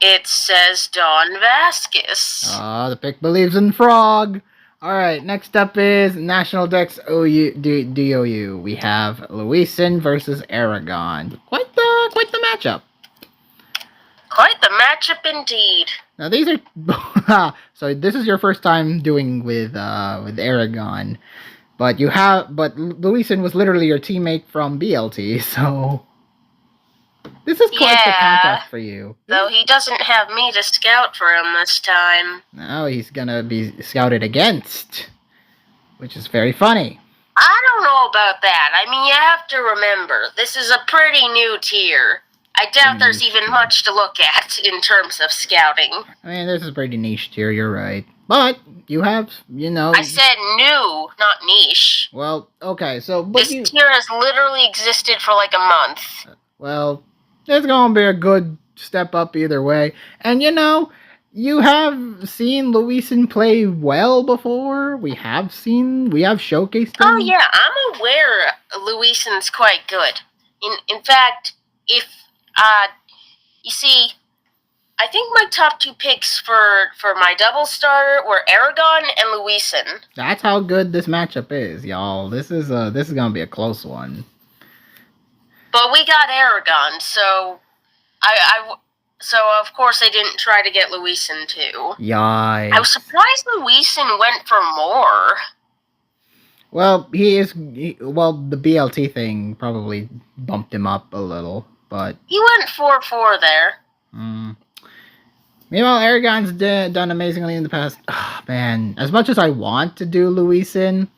It says Don Vasquez. The pic believes in frog. Alright, next up is National Dex DOU. We have Luisin versus Aragon. Quite the matchup. Quite the matchup indeed. Now these are so this is your first time doing with Aragon. But Luisin was literally your teammate from BLT, so this is quite the contrast for you. Though he doesn't have me to scout for him this time. Now he's gonna be scouted against, which is very funny. I don't know about that. I mean, you have to remember, this is a pretty new tier. I doubt there's even much to look at in terms of scouting. I mean, this is pretty niche tier, you're right. But you have, I said new, not niche. Well, okay, so... This tier has literally existed for like a month. Well, it's gonna be a good step up either way. And you have seen Luisin play well before. We have showcased him. Oh yeah, I'm aware Luisin's quite good. In fact, if you see, I think my top two picks for my double starter were Aragon and Luisin. That's how good this matchup is, y'all. This is gonna be a close one. But we got Aragon, so so of course I didn't try to get Luisin too. Yikes. I was surprised Luisin went for more. Well, the BLT thing probably bumped him up a little, but... He went 4-4 there. Meanwhile, Aragon's done amazingly in the past. Oh, man, as much as I want to do Luisin,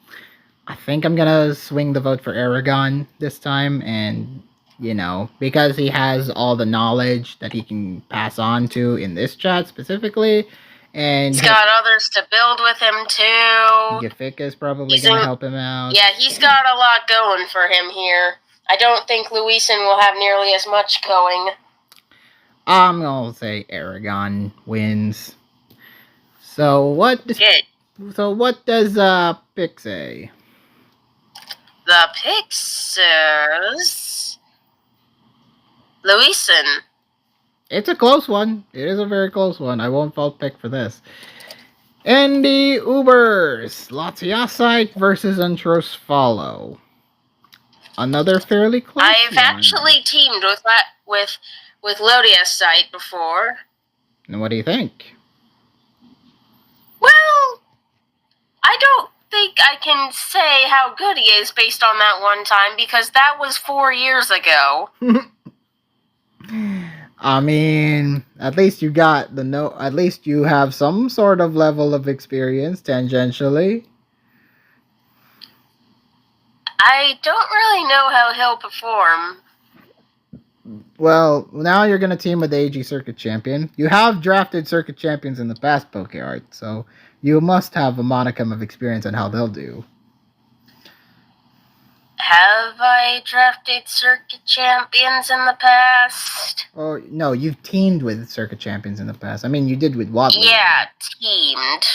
I think I'm gonna swing the vote for Aragon this time, and, because he has all the knowledge that he can pass on to in this chat specifically, and... He's got others to build with him, too. Gafika is probably gonna help him out. Yeah, he's got a lot going for him here. I don't think Luisin will have nearly as much going. I'm gonna say Aragon wins. So what does pick say? The pick says Luisin. It's a close one. It is a very close one. I won't fault pick for this. And the Ubers, Latiasite versus Entros Follow. Another fairly close I've actually teamed with Lodiasite before. And what do you think? Well, I don't think I can say how good he is based on that one time because that was 4 years ago. I mean, at least you got at least you have some sort of level of experience tangentially. I don't really know how he'll perform. Well, now you're going to team with the AG Circuit Champion. You have drafted Circuit Champions in the past, PokeArt, so you must have a modicum of experience on how they'll do. Have I drafted Circuit Champions in the past? Oh, no, you've teamed with Circuit Champions in the past. I mean, you did with Waddle. Yeah, teamed.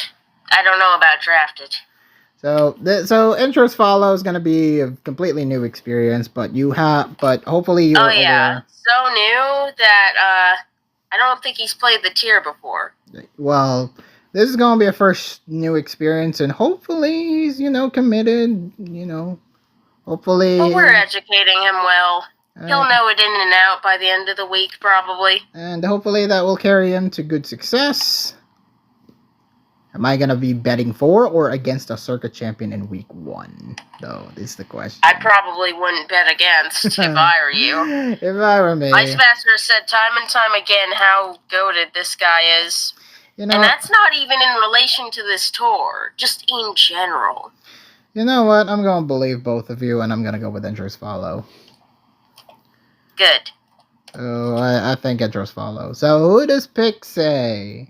I don't know about drafted. So Intros Follow is going to be a completely new experience, but hopefully you're aware. So new that I don't think he's played the tier before. Well, this is going to be a first new experience, and hopefully he's, committed, hopefully... But we're educating him well. He'll know it in and out by the end of the week, probably. And hopefully that will carry him to good success. Am I going to be betting for or against a Circuit Champion in week 1? Though, is the question. I probably wouldn't bet against if I were you. If I were me. Ice Master said time and time again how goated this guy is. You know, And that's not even in relation to this tour, just in general. you know what? I'm gonna believe both of you, and I'm gonna go with Enters Follow. Good. Oh, I think Enters Follow. So who does pick say?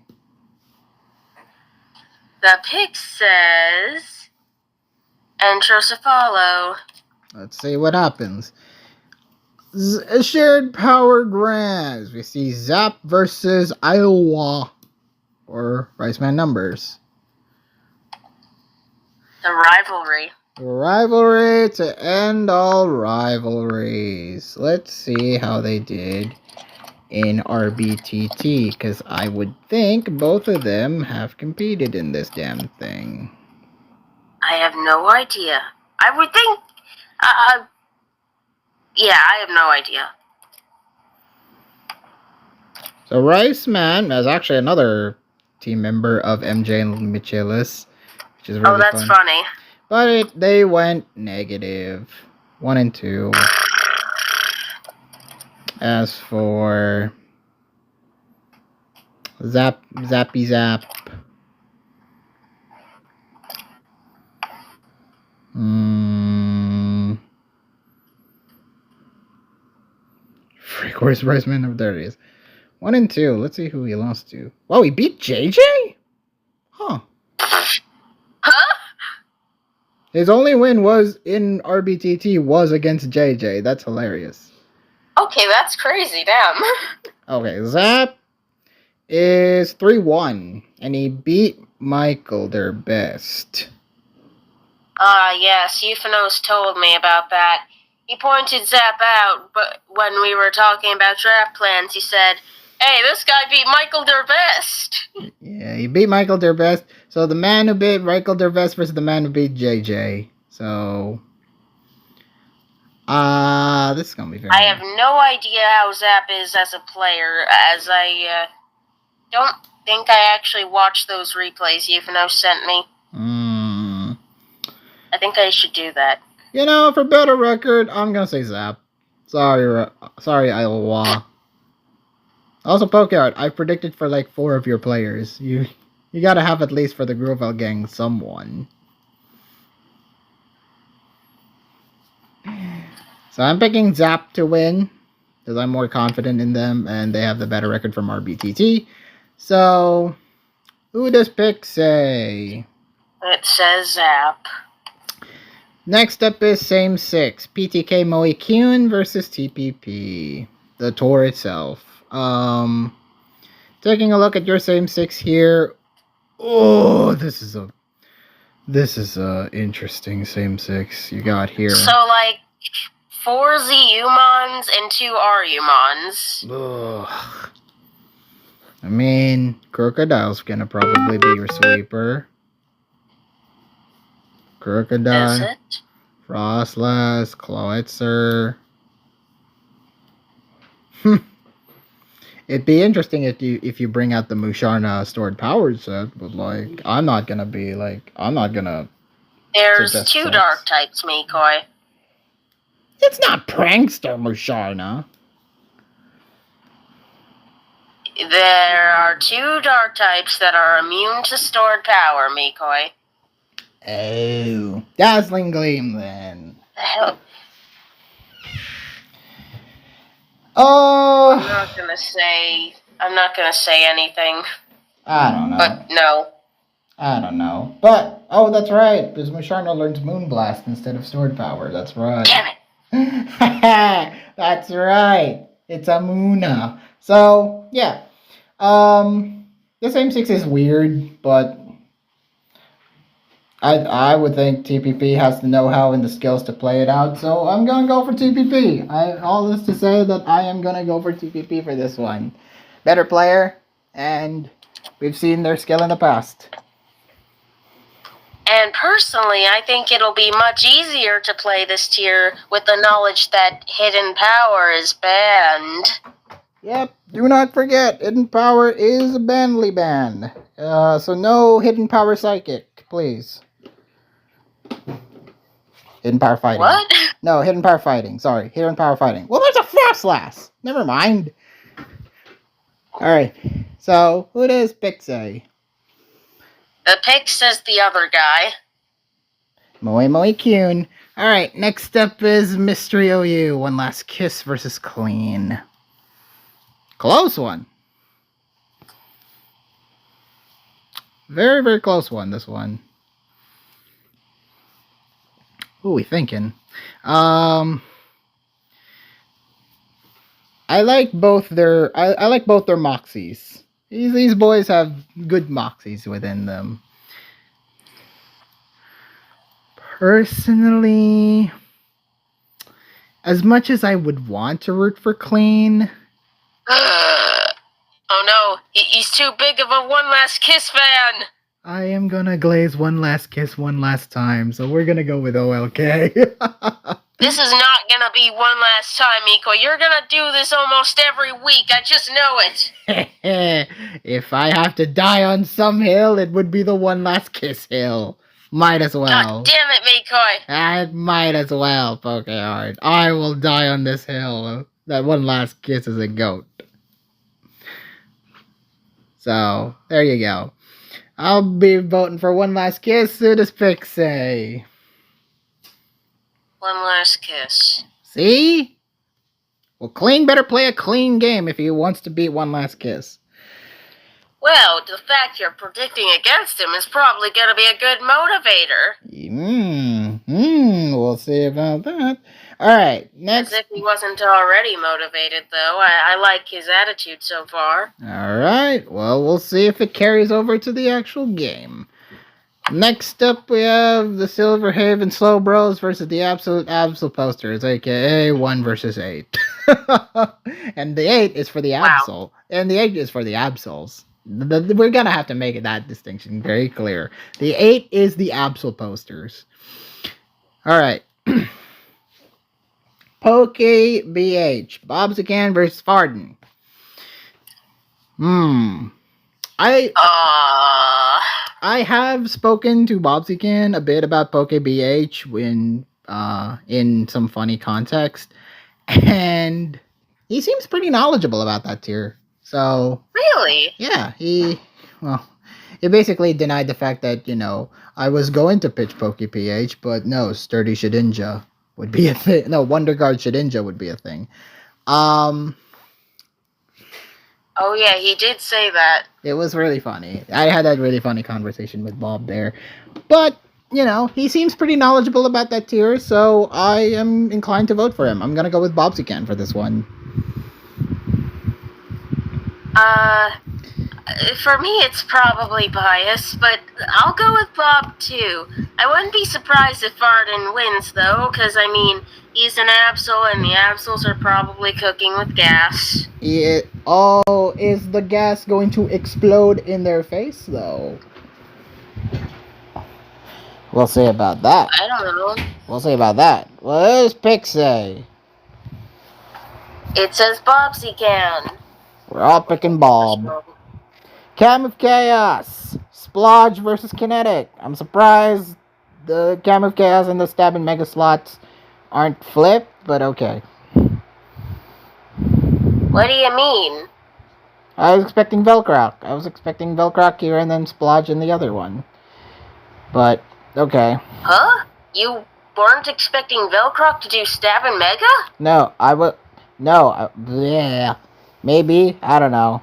The pick says Entros to follow. Let's see what happens. Shared power grabs. We see Zap versus Iowa. Or Riceman numbers. The rivalry. Rivalry to end all rivalries. Let's see how they did in RBTT, because I would think both of them have competed in this damn thing. I have no idea. I would think, yeah, I have no idea. So Riceman is actually another team member of MJ and Michelis, which is really that's fun. funny. But they went negative. 1 and 2. As for Zappy Zap. Freak, where's Riceman? Oh, there it is. 1 and 2. Let's see who he lost to. Wow, he beat JJ? Huh. Huh? His only win was in RBTT was against JJ. That's hilarious. Okay, that's crazy, damn. Okay, Zap is 3-1, and he beat Michael their best. Yes, Euphanos told me about that. He pointed Zap out, but when we were talking about draft plans, he said, "Hey, this guy beat Michael their best." Yeah, he beat Michael their best. So the man who beat Michael their best versus the man who beat JJ. So, this is gonna be very. I have no idea how Zap is as a player, as I don't think I actually watched those replays Euphanos sent me. I think I should do that. You know, for better record, I'm gonna say Zap. Sorry, Iowa. Also, Pokeart, I predicted for like 4 of your players. You gotta have at least for the Grovel gang someone. So I'm picking Zap to win because I'm more confident in them and they have the better record from RBTT. So, who does pick say? It says Zap. Next up is Same 6. PTK Moe Kyun versus TPP. The tour itself. Taking a look at your Same 6 here. Oh, this is a interesting Same 6 you got here. So, like, 4 Z-Umons and 2 R-Umons. Ugh. I mean, Crocodile's gonna probably be your sweeper. Crocodile. Is it? Frostless, Cloetzer. It'd be interesting if you bring out the Musharna stored power set, but like I'm not gonna. There's suggest 2 sex. dark types, Mikoi. It's not prankster Musharna. There are 2 dark types that are immune to stored power, Mikoi. Oh, Dazzling Gleam then. The hell? Oh, I'm not gonna say anything. I don't know. But no. I don't know. But, oh, that's right. Because Musharna learns Moonblast instead of Stored Power. That's right. Damn it. That's right. It's a Moona. So, yeah. This M6 is weird, but I would think TPP has the know-how and the skills to play it out. So, I'm going to go for TPP. All this to say that I am going to go for TPP for this one. Better player, and we've seen their skill in the past. And personally, I think it'll be much easier to play this tier with the knowledge that Hidden Power is banned. Yep, do not forget, Hidden Power is a banly ban. So no Hidden Power Psychic, please. Hidden Power Fighting. What? No, Hidden Power Fighting. Sorry, Hidden Power Fighting. Well, there's a Frostlass. Never mind. Alright, So, who does pick say? The pick says the other guy. Moe Moe Kyun. Alright, next up is Mystery OU. One Last Kiss versus Clean. Close one. Very, very close one, this one. Who are we thinking? I like both their moxies. These boys have good moxies within them. Personally, as much as I would want to root for Clean, Oh no, he's too big of a One Last Kiss fan. I am gonna glaze One Last Kiss one last time, so we're gonna go with OLK. This is not gonna be one last time, Miko. You're gonna do this almost every week. I just know it. If I have to die on some hill, it would be the One Last Kiss hill. Might as well. God damn it, Miko. I might as well, Pokehard. I will die on this hill. That One Last Kiss is a goat. So, there you go. I'll be voting for One Last Kiss. Who does pick say? One Last Kiss. See? Well, Clean better play a clean game if he wants to beat One Last Kiss. Well, the fact you're predicting against him is probably gonna be a good motivator. We'll see about that. Alright, next. As if he wasn't already motivated, though. I like his attitude so far. Alright, well, we'll see if it carries over to the actual game. Next up, we have the Silver Haven Slow Bros versus the Absolute Absol Posters, aka 1 versus 8. And the 8 is for the Absol. And the 8 is for the Absols. We're gonna have to make that distinction very clear. The 8 is the Absol Posters. Alright. Poke BH. Bobsican versus Farden. I have spoken to Bobsican a bit about Poke BH when in some funny context, and he seems pretty knowledgeable about that tier. So Really? yeah, he basically denied the fact that, I was going to pitch Poke PH, but no, Sturdy Shedinja would be a thing. No, Wonder Guard Shedinja would be a thing. Oh yeah, he did say that. It was really funny. I had that really funny conversation with Bob there. But, he seems pretty knowledgeable about that tier, so I am inclined to vote for him. I'm gonna go with Bobsican for this one. For me, it's probably biased, but I'll go with Bob, too. I wouldn't be surprised if Varden wins, though, because, he's an Absol, and the Absols are probably cooking with gas. Is the gas going to explode in their face, though? We'll see about that. I don't know. We'll see about that. What does Pick say? It says Bobsican. We're all picking Bob. Cam of Chaos. Splodge versus Kinetic. I'm surprised the Cam of Chaos and the Stab and Mega slots aren't flipped, but okay. What do you mean? I was expecting Velcroc. I was expecting Velcroc here and then Splodge in the other one. But, okay. Huh? You weren't expecting Velcroc to do Stab and Mega? No, yeah. Maybe, I don't know.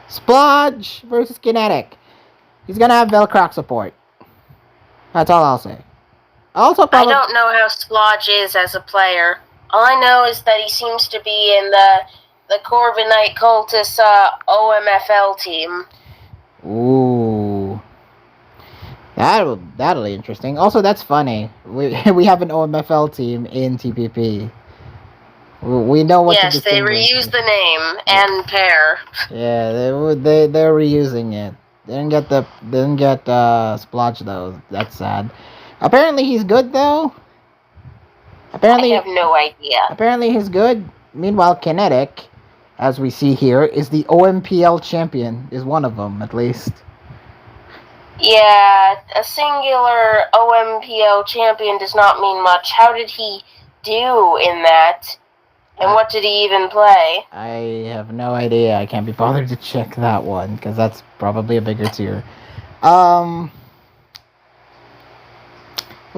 Splodge versus Kinetic. He's gonna have Velcroc support. That's all I'll say. Also, I don't know how Splodge is as a player. All I know is that he seems to be in the Corviknight Cultist OMFL team. Ooh. That'll be interesting. Also, that's funny. We have an OMFL team in TPP. We know what to distinguish. Yes, they reused the name and pair. Yeah, they're reusing it. They didn't get Splotch though. That's sad. Apparently he's good though. I have no idea. Apparently he's good. Meanwhile, Kinetic, as we see here, is the OMPL champion. Is one of them at least. Yeah, a singular OMPL champion does not mean much. How did he do in that? And what did he even play? I have no idea. I can't be bothered to check that one because that's probably a bigger tier. Who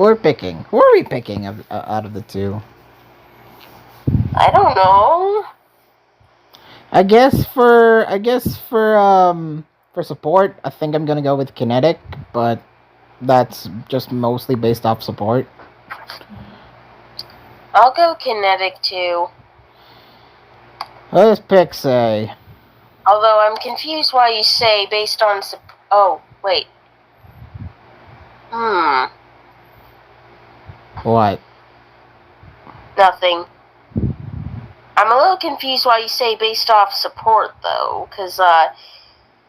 are picking? Who are we picking out of the two? I don't know. I guess for support, I think I'm gonna go with Kinetic, but that's just mostly based off support. I'll go Kinetic too. What does Pick say? Although I'm confused why you say based on oh, wait. What? Nothing. I'm a little confused why you say based off support, though, because,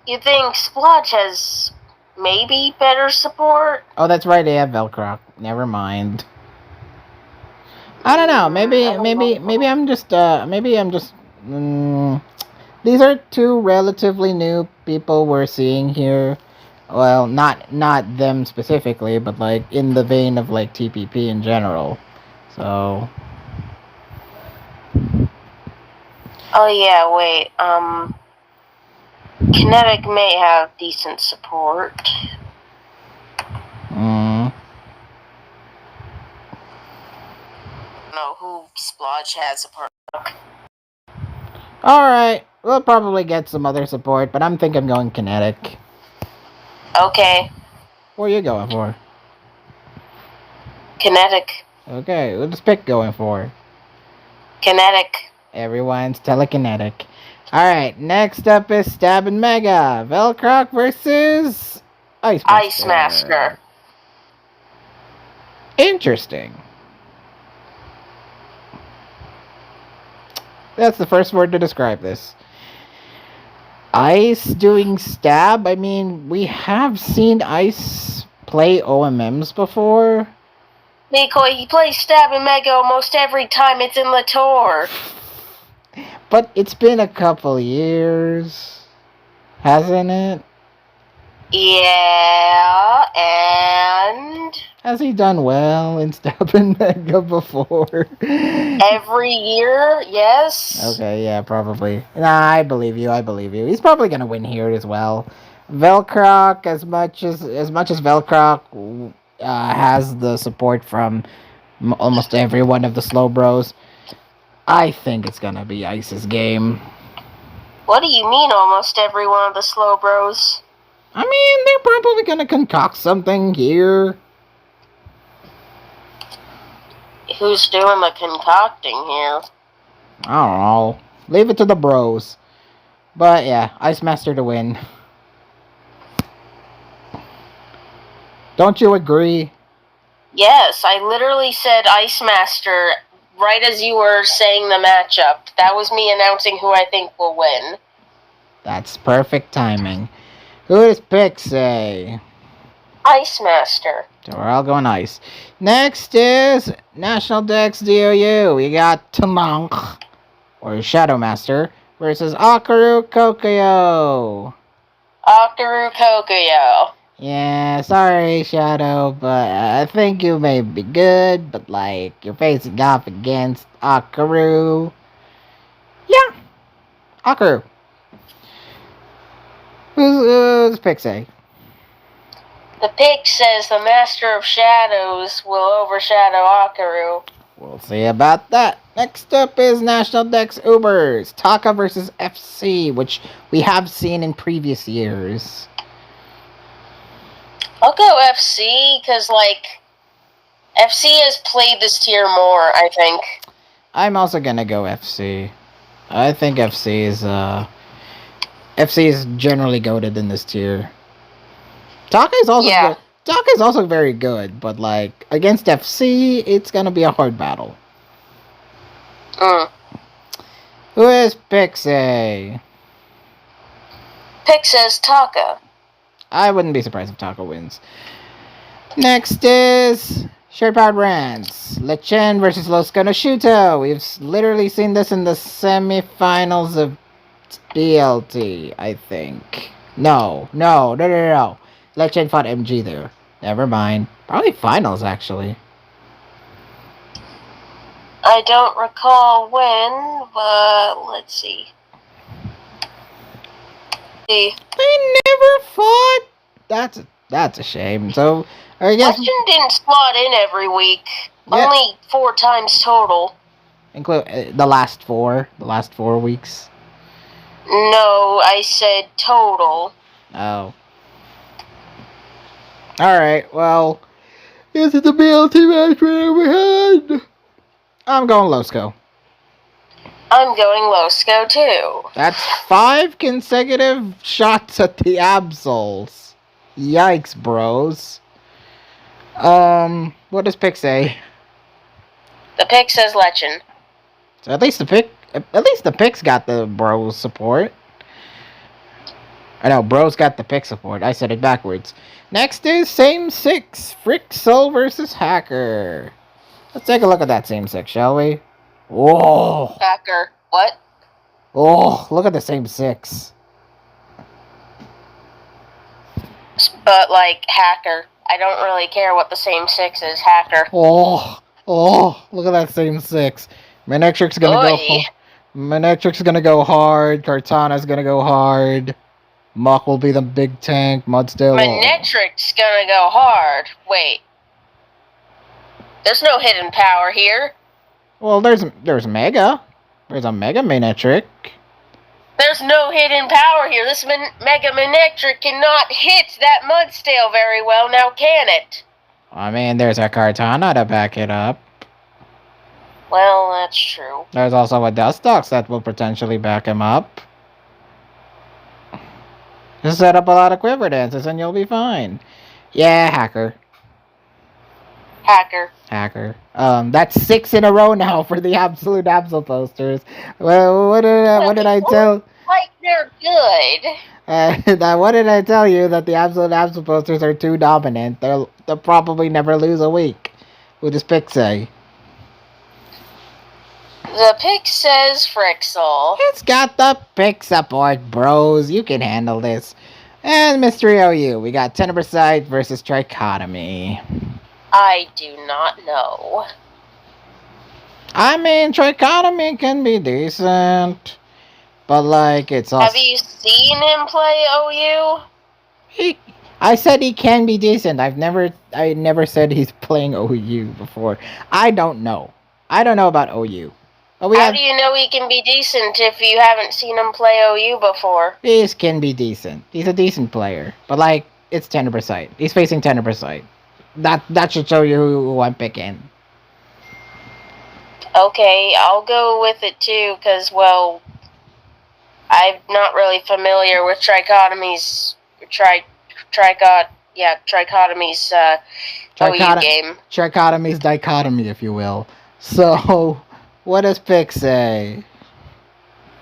you think Splotch has maybe better support? Oh, that's right, they have Velcroc. Never mind. I don't know, maybe I'm just, these are two relatively new people we're seeing here. Well, not them specifically, but, like, in the vein of, like, TPP in general. So... Oh, yeah, wait, Kinetic may have decent support. I don't know who Splotch has support. Alright, we'll probably get some other support, but I'm going Kinetic. Okay. What are you going for? Kinetic. Okay, what's Pick going for? Kinetic. Everyone's telekinetic. Alright, next up is Stab and Mega. Velcroc versus Ice Master. Interesting. That's the first word to describe this. Ice doing Stab? I mean, we have seen Ice play OMMs before. Nikoi, he plays Stab and Mega almost every time it's in Latour. But it's been a couple years, hasn't it? Yeah, and... Has he done well in Stab and Mega before? Every year, yes. Okay, yeah, probably. Nah, I believe you. He's probably gonna win here as well. Velcroc, as much as Velcroc has the support from almost every one of the slow bros, I think it's gonna be Ice's game. What do you mean almost every one of the slow bros? I mean, they're probably gonna concoct something here. Who's doing the concocting here? I don't know. Leave it to the bros. But yeah, Ice Master to win. Don't you agree? Yes, I literally said Ice Master right as you were saying the matchup. That was me announcing who I think will win. That's perfect timing. Who does Pick say? Ice Master. So we're all going Ice. Next is National Dex DOU. We got Tamonk, or Shadow Master, versus Akaru Kokuyo. Akaru Kokuyo. Yeah, sorry, Shadow, but I think you may be good, but, like, you're facing off against Akaru. Yeah, Akaru. Who's Pick say? The pick says the Master of Shadows will overshadow Akaru. We'll see about that. Next up is National Dex Ubers. Taka versus FC, which we have seen in previous years. I'll go FC, because, like, FC has played this tier more, I think. I'm also gonna go FC. I think FC is generally goated in this tier. Taka is also good. Taka is also very good, but, like, against FC, it's gonna be a hard battle. Who is Pick say? Pick says Taka. I wouldn't be surprised if Taka wins. Next is Shared Powered Rants. Lechen versus Los Konoshuto. We've literally seen this in the semifinals of BLT, I think. No. Lechen fought MG there. Never mind. Probably finals, actually. I don't recall when, but let's see. They never fought. That's a shame. So I guess Legend didn't slot in every week. Yeah. Only 4 times total. include the last 4 weeks. No, I said total. Oh. Alright, well, this is the BLT match we had. I'm going Losco. I'm going Losco too. That's 5 consecutive shots at the Absols. Yikes, bros. What does pick say? The pick says Legend. So at least the pick's got the bros support. I know, bros got the pick support. I said it backwards. Next is Same Six, Fricksoul versus Hacker. Let's take a look at that Same Six, shall we? Whoa! Hacker. What? Oh, look at the Same Six. But, like, Hacker. I don't really care what the same 6 is. Hacker. Oh, look at that Same Six. Manectric's gonna go hard. Manectric's gonna go hard. Cortana's gonna go hard. Muck will be the big tank. Mudstill. Manectric's gonna go hard. Wait. There's no hidden power here. Well, there's Mega. There's a Mega Manectric. There's no hidden power here. This Mega Manectric cannot hit that Mudstale very well, now can it? I mean, there's a Cortana to back it up. Well, that's true. There's also a Dustox that will potentially back him up. Just set up a lot of Quiver Dances and you'll be fine. Yeah, Hacker. Hacker. That's 6 in a row now for the Absolute Absol posters. Well, what did I tell? Like they're good. What did I tell you? That the Absolute Absol posters are too dominant. They'll probably never lose a week. What does pick say? The pick says Fricksoul. It's got the pick support, bros. You can handle this. And Mystery OU, we got Tenebricite versus Trichotomy. I do not know. I mean, Trichotomy can be decent, but like it's also. Have you seen him play OU? I said he can be decent. I never said he's playing OU before. I don't know. I don't know about OU. How do you know he can be decent if you haven't seen him play OU before? He can be decent. He's a decent player, but like it's Tenebricite. He's facing Tenebricite. That should show you who I'm picking. Okay, I'll go with it too, because, well, I'm not really familiar with Trichotomy's OU game. Trichotomy's dichotomy, if you will. So, what does pick say?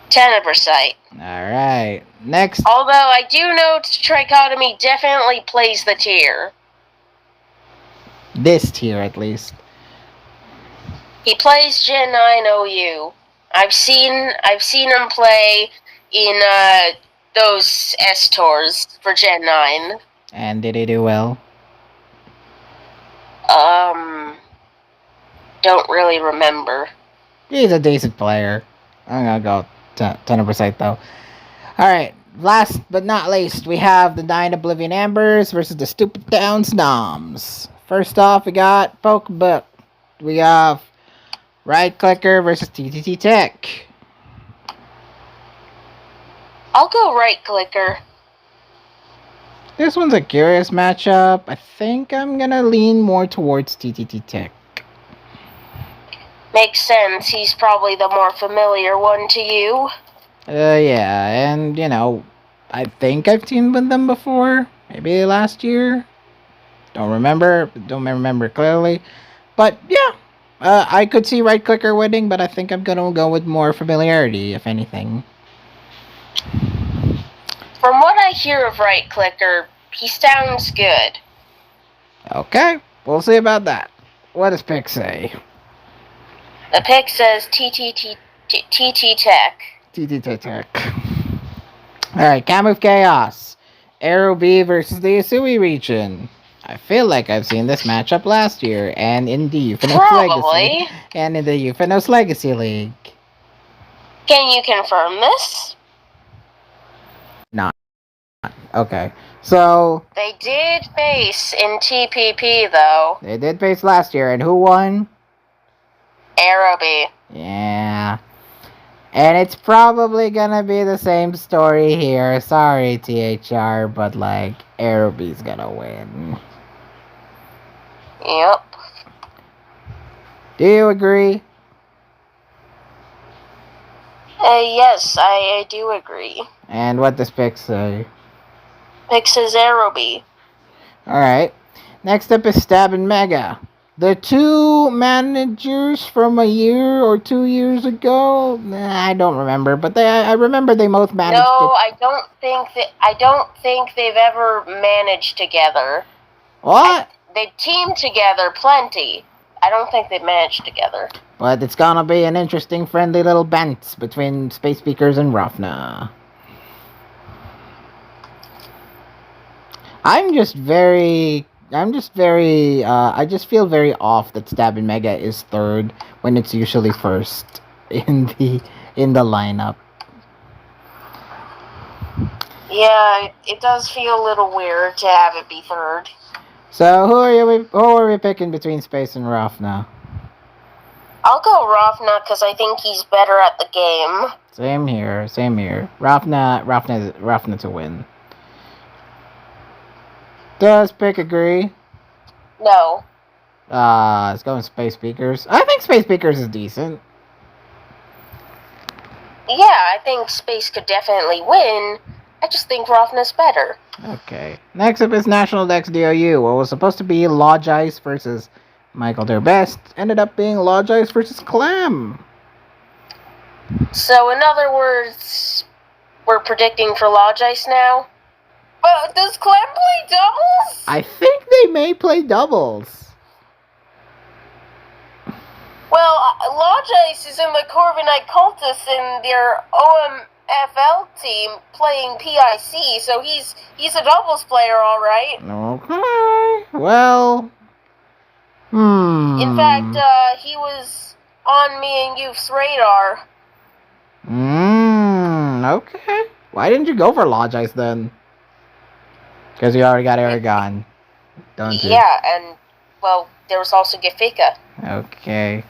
Tenebricite. Alright, next. Although I do know Trichotomy definitely plays the tier. This tier, at least. He plays Gen 9 OU. I've seen him play in those S tours for Gen 9. And did he do well? Don't really remember. He's a decent player. I'm gonna go 10% though. Alright, last but not least, we have the Nine Oblivion Ambers versus the Stupid Town Snoms. First off, we got Pokebook. We have Right Clicker versus TTT Tech. I'll go Right Clicker. This one's a curious matchup. I think I'm gonna lean more towards TTT Tech. Makes sense. He's probably the more familiar one to you. Yeah, and you know, I think I've teamed with them before. Maybe last year. Don't remember clearly. But yeah, I could see Right Clicker winning, but I think I'm gonna go with more familiarity, if anything. From what I hear of Right Clicker, he sounds good. Okay, we'll see about that. What does pick say? The pick says TT Tech. TT Tech. Alright, Kamuf Chaos. Aero B versus the Asui region. I feel like I've seen this matchup last year, and in the Euphenos Legacy, Probably. and in the Euphenos Legacy League. Can you confirm this? Not okay. So They did face in TPP, though. they did face last year, and who won? Aerobe. Yeah. And it's probably gonna be the same story here. Sorry, THR, but like Aerobe's gonna win. Yep. Do you agree? Yes, I do agree. And what does Pick say? Pick says Aerobe. Alright. Next up is Stab and Mega. The two managers from a year or 2 years ago? I don't remember, but I remember they both managed No, I don't think they've ever managed together. What? They teamed together plenty. I don't think they've managed together. But it's gonna be an interesting, friendly little bants between Space Speakers and Rafna. I just feel very off that Stab and Mega is third when it's usually first in the lineup. Yeah, it does feel a little weird to have it be third. So who are we picking between Space and Rafna? I'll go Rafna because I think he's better at the game. Same here. Rafna to win. Does Pick agree? No. Let's go with Space Speakers. I think Space Speakers is decent. Yeah, I think Space could definitely win. I just think Rafna's better. Okay. Next up is National Dex DOU. What was supposed to be Lodge Ice versus Michael Their Best ended up being Lodge Ice versus Clam. So, in other words, we're predicting for Lodge Ice now? But does Clem play doubles? I think they may play doubles. Well, Lodge Ice is in the Corviknight Cultists in their OMFL team playing PIC, so he's a doubles player, all right. Okay. Well. In fact, he was on me and Youth's radar. Okay. Why didn't you go for Lodge Ice then? Because you already got Aragon, don't you? Yeah, and, well, there was also Gefika. Okay.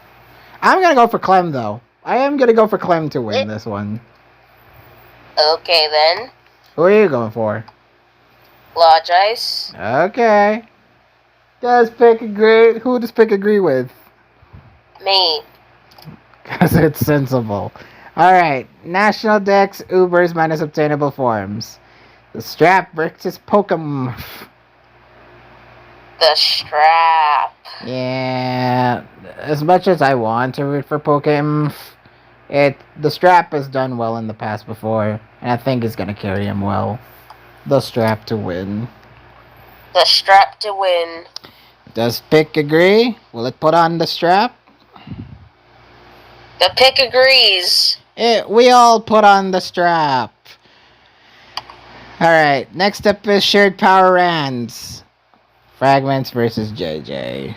I'm going to go for Clem, though. I am going to go for Clem to win this one. Okay, then. Who are you going for? Lodge Ice. Okay. Does Pick agree? Who does Pick agree with? Me. Because it's sensible. Alright. National Dex Ubers minus obtainable forms. The Strap versus Pokemon. The Strap. Yeah. As much as I want to root for Pokemon, the Strap has done well in the past before. And I think it's going to carry him well. The Strap to win. The Strap to win. Does Pick agree? Will it put on the Strap? The Pick agrees. We all put on the Strap. Alright, next up is Shared Power Rands. Fragments versus JJ.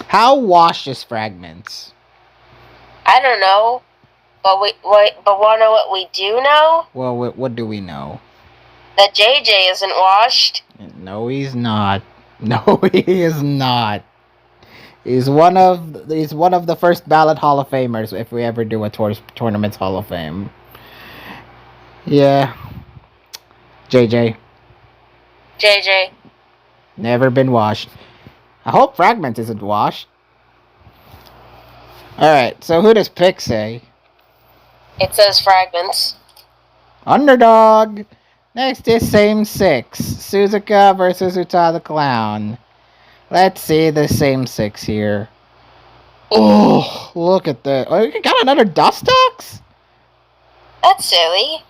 How washed is Fragments? I don't know. But wanna know what we do know? Well, what do we know? That JJ isn't washed. No, he's not. No, he is not. He's one of the first ballot Hall of Famers if we ever do a tournament's Hall of Fame. Yeah. JJ. Never been washed. I hope Fragment isn't washed. Alright, so who does Pick say? It says Fragments. Underdog! Next is Same Six. Suzuka versus Uta the Clown. Let's see the Same Six here. Oh, look at that. Oh, you got another Dustox? That's silly.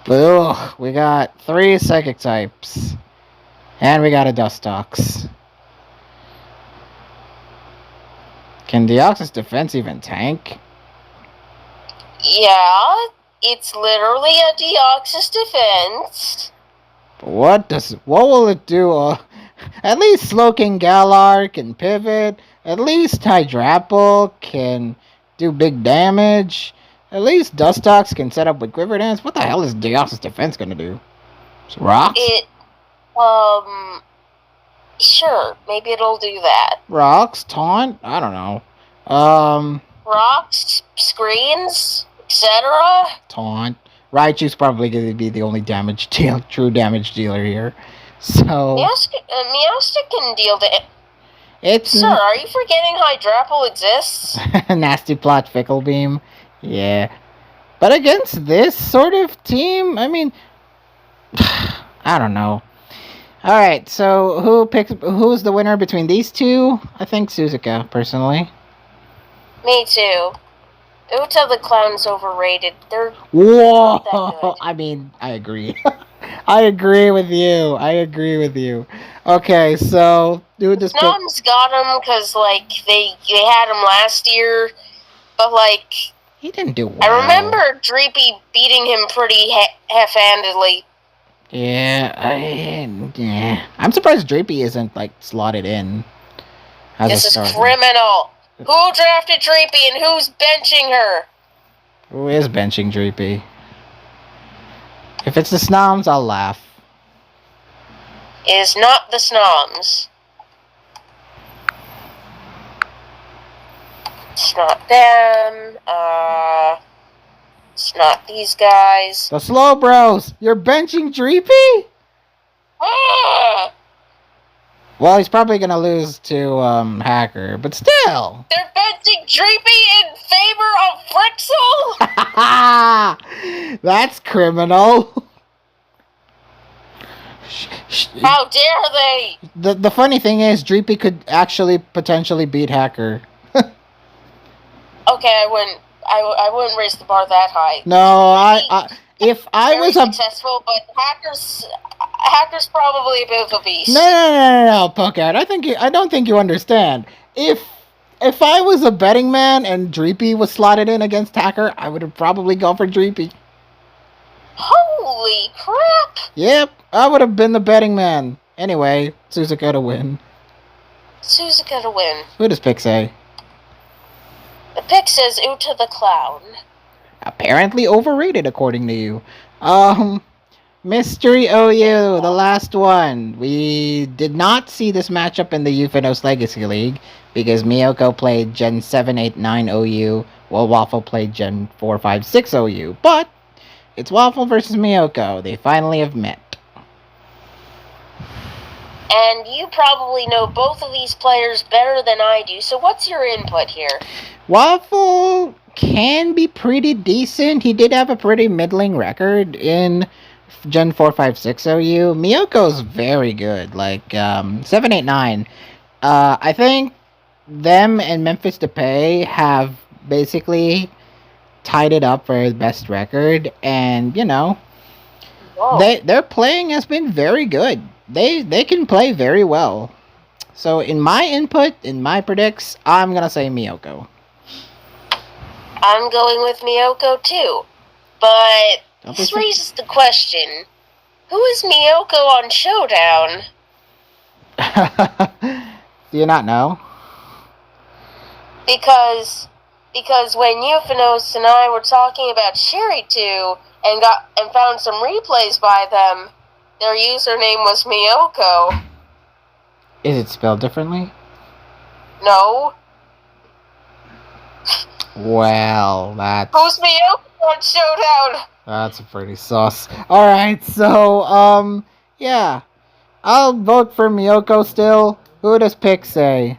Ugh, we got 3 Psychic types. And we got a Dustox. Can Deoxys defense even tank? Yeah. It's literally a Deoxys defense. What will it do? At least Slowking Galar can pivot. At least Hydrapple can do big damage. At least Dustox can set up with Quiver Dance. What the hell is Deoxys defense gonna do? Rocks? Sure, maybe it'll do that. Rocks? Taunt? I don't know. Rocks, screens, etc. Taunt. Raichu's probably going to be the only true damage dealer here. So Meowstic can deal the. Sir, are you forgetting Hydrapple exists? Nasty Plot Fickle Beam. Yeah. But against this sort of team, I mean, I don't know. Alright, so who's the winner between these two? I think Suzuka, personally. Me too. Uta the Clown's overrated. They're Whoa! not that good. I mean, I agree. I agree with you. Okay, so dude, this Snom's got him because they had him last year, but he didn't do well. I remember Dreepy beating him pretty half-handedly. Yeah, I'm surprised Drapey isn't slotted in. This is criminal. Who drafted Dreepy and who's benching her? Who is benching Drapey? If it's the Snoms, I'll laugh. It is not the Snoms. It's not them. It's not these guys. The Slow Bros! You're benching Dreepy? Ah! Well, he's probably gonna lose to Hacker, but still. They're benching Dreepy in favor of Frixel? That's criminal. How dare they? The funny thing is, Dreepy could actually potentially beat Hacker. Okay, I wouldn't raise the bar that high. No, if I was successful, but Hacker's probably a bit of a beast. No, Pokehead. I don't think you understand. If I was a betting man and Dreepy was slotted in against Hacker, I would have probably gone for Dreepy. Holy crap! Yep, I would have been the betting man. Anyway, Suzuka to win. Suzuka to win. Who does pick say? The pick says Uta the Clown. Apparently overrated, according to you. Mystery OU, the last one. We did not see this matchup in the Euphanos Legacy League because Miyoko played Gen 7, 8, 9 OU, while Waffle played Gen 4, 5, 6 OU. But it's Waffle versus Miyoko. They finally have met. And you probably know both of these players better than I do, so what's your input here? Waffle can be pretty decent. He did have a pretty middling record in Gen 4, 5, 6 OU. Miyoko's very good. 7, 8, 9. I think them and Memphis Depay have basically tied it up for his best record. And, their playing has been very good. They can play very well. So in my input, in my predicts, I'm going to say Miyoko. I'm going with Miyoko too. But this raises the question, who is Miyoko on Showdown? Do you not know? Because when Euphanos and I were talking about Sherry 2 and found some replays by them, their username was Miyoko. Is it spelled differently? No. Well, that's... Who's Miyoko on Showdown? That's pretty sus. Alright, so, yeah. I'll vote for Miyoko still. Who does pick say?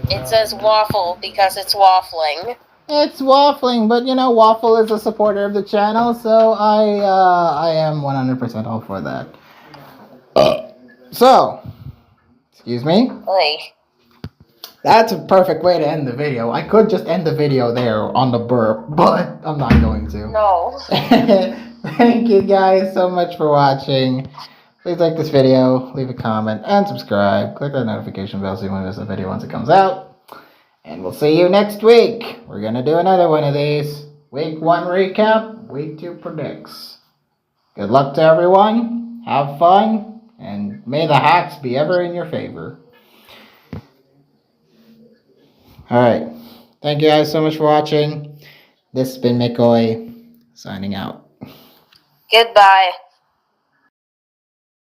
It says Waffle because it's waffling. It's waffling, but Waffle is a supporter of the channel, so I am 100% all for that. So, excuse me? Like, that's a perfect way to end the video. I could just end the video there on the burp, but I'm not going to. No. Thank you guys so much for watching. Please like this video, leave a comment, and subscribe. Click that notification bell so you won't miss a video once it comes out. And we'll see you next week. We're going to do another one of these. Week 1 recap, Week 2 predicts. Good luck to everyone. Have fun. And may the hacks be ever in your favor. Alright. Thank you guys so much for watching. This has been McCoy signing out. Goodbye.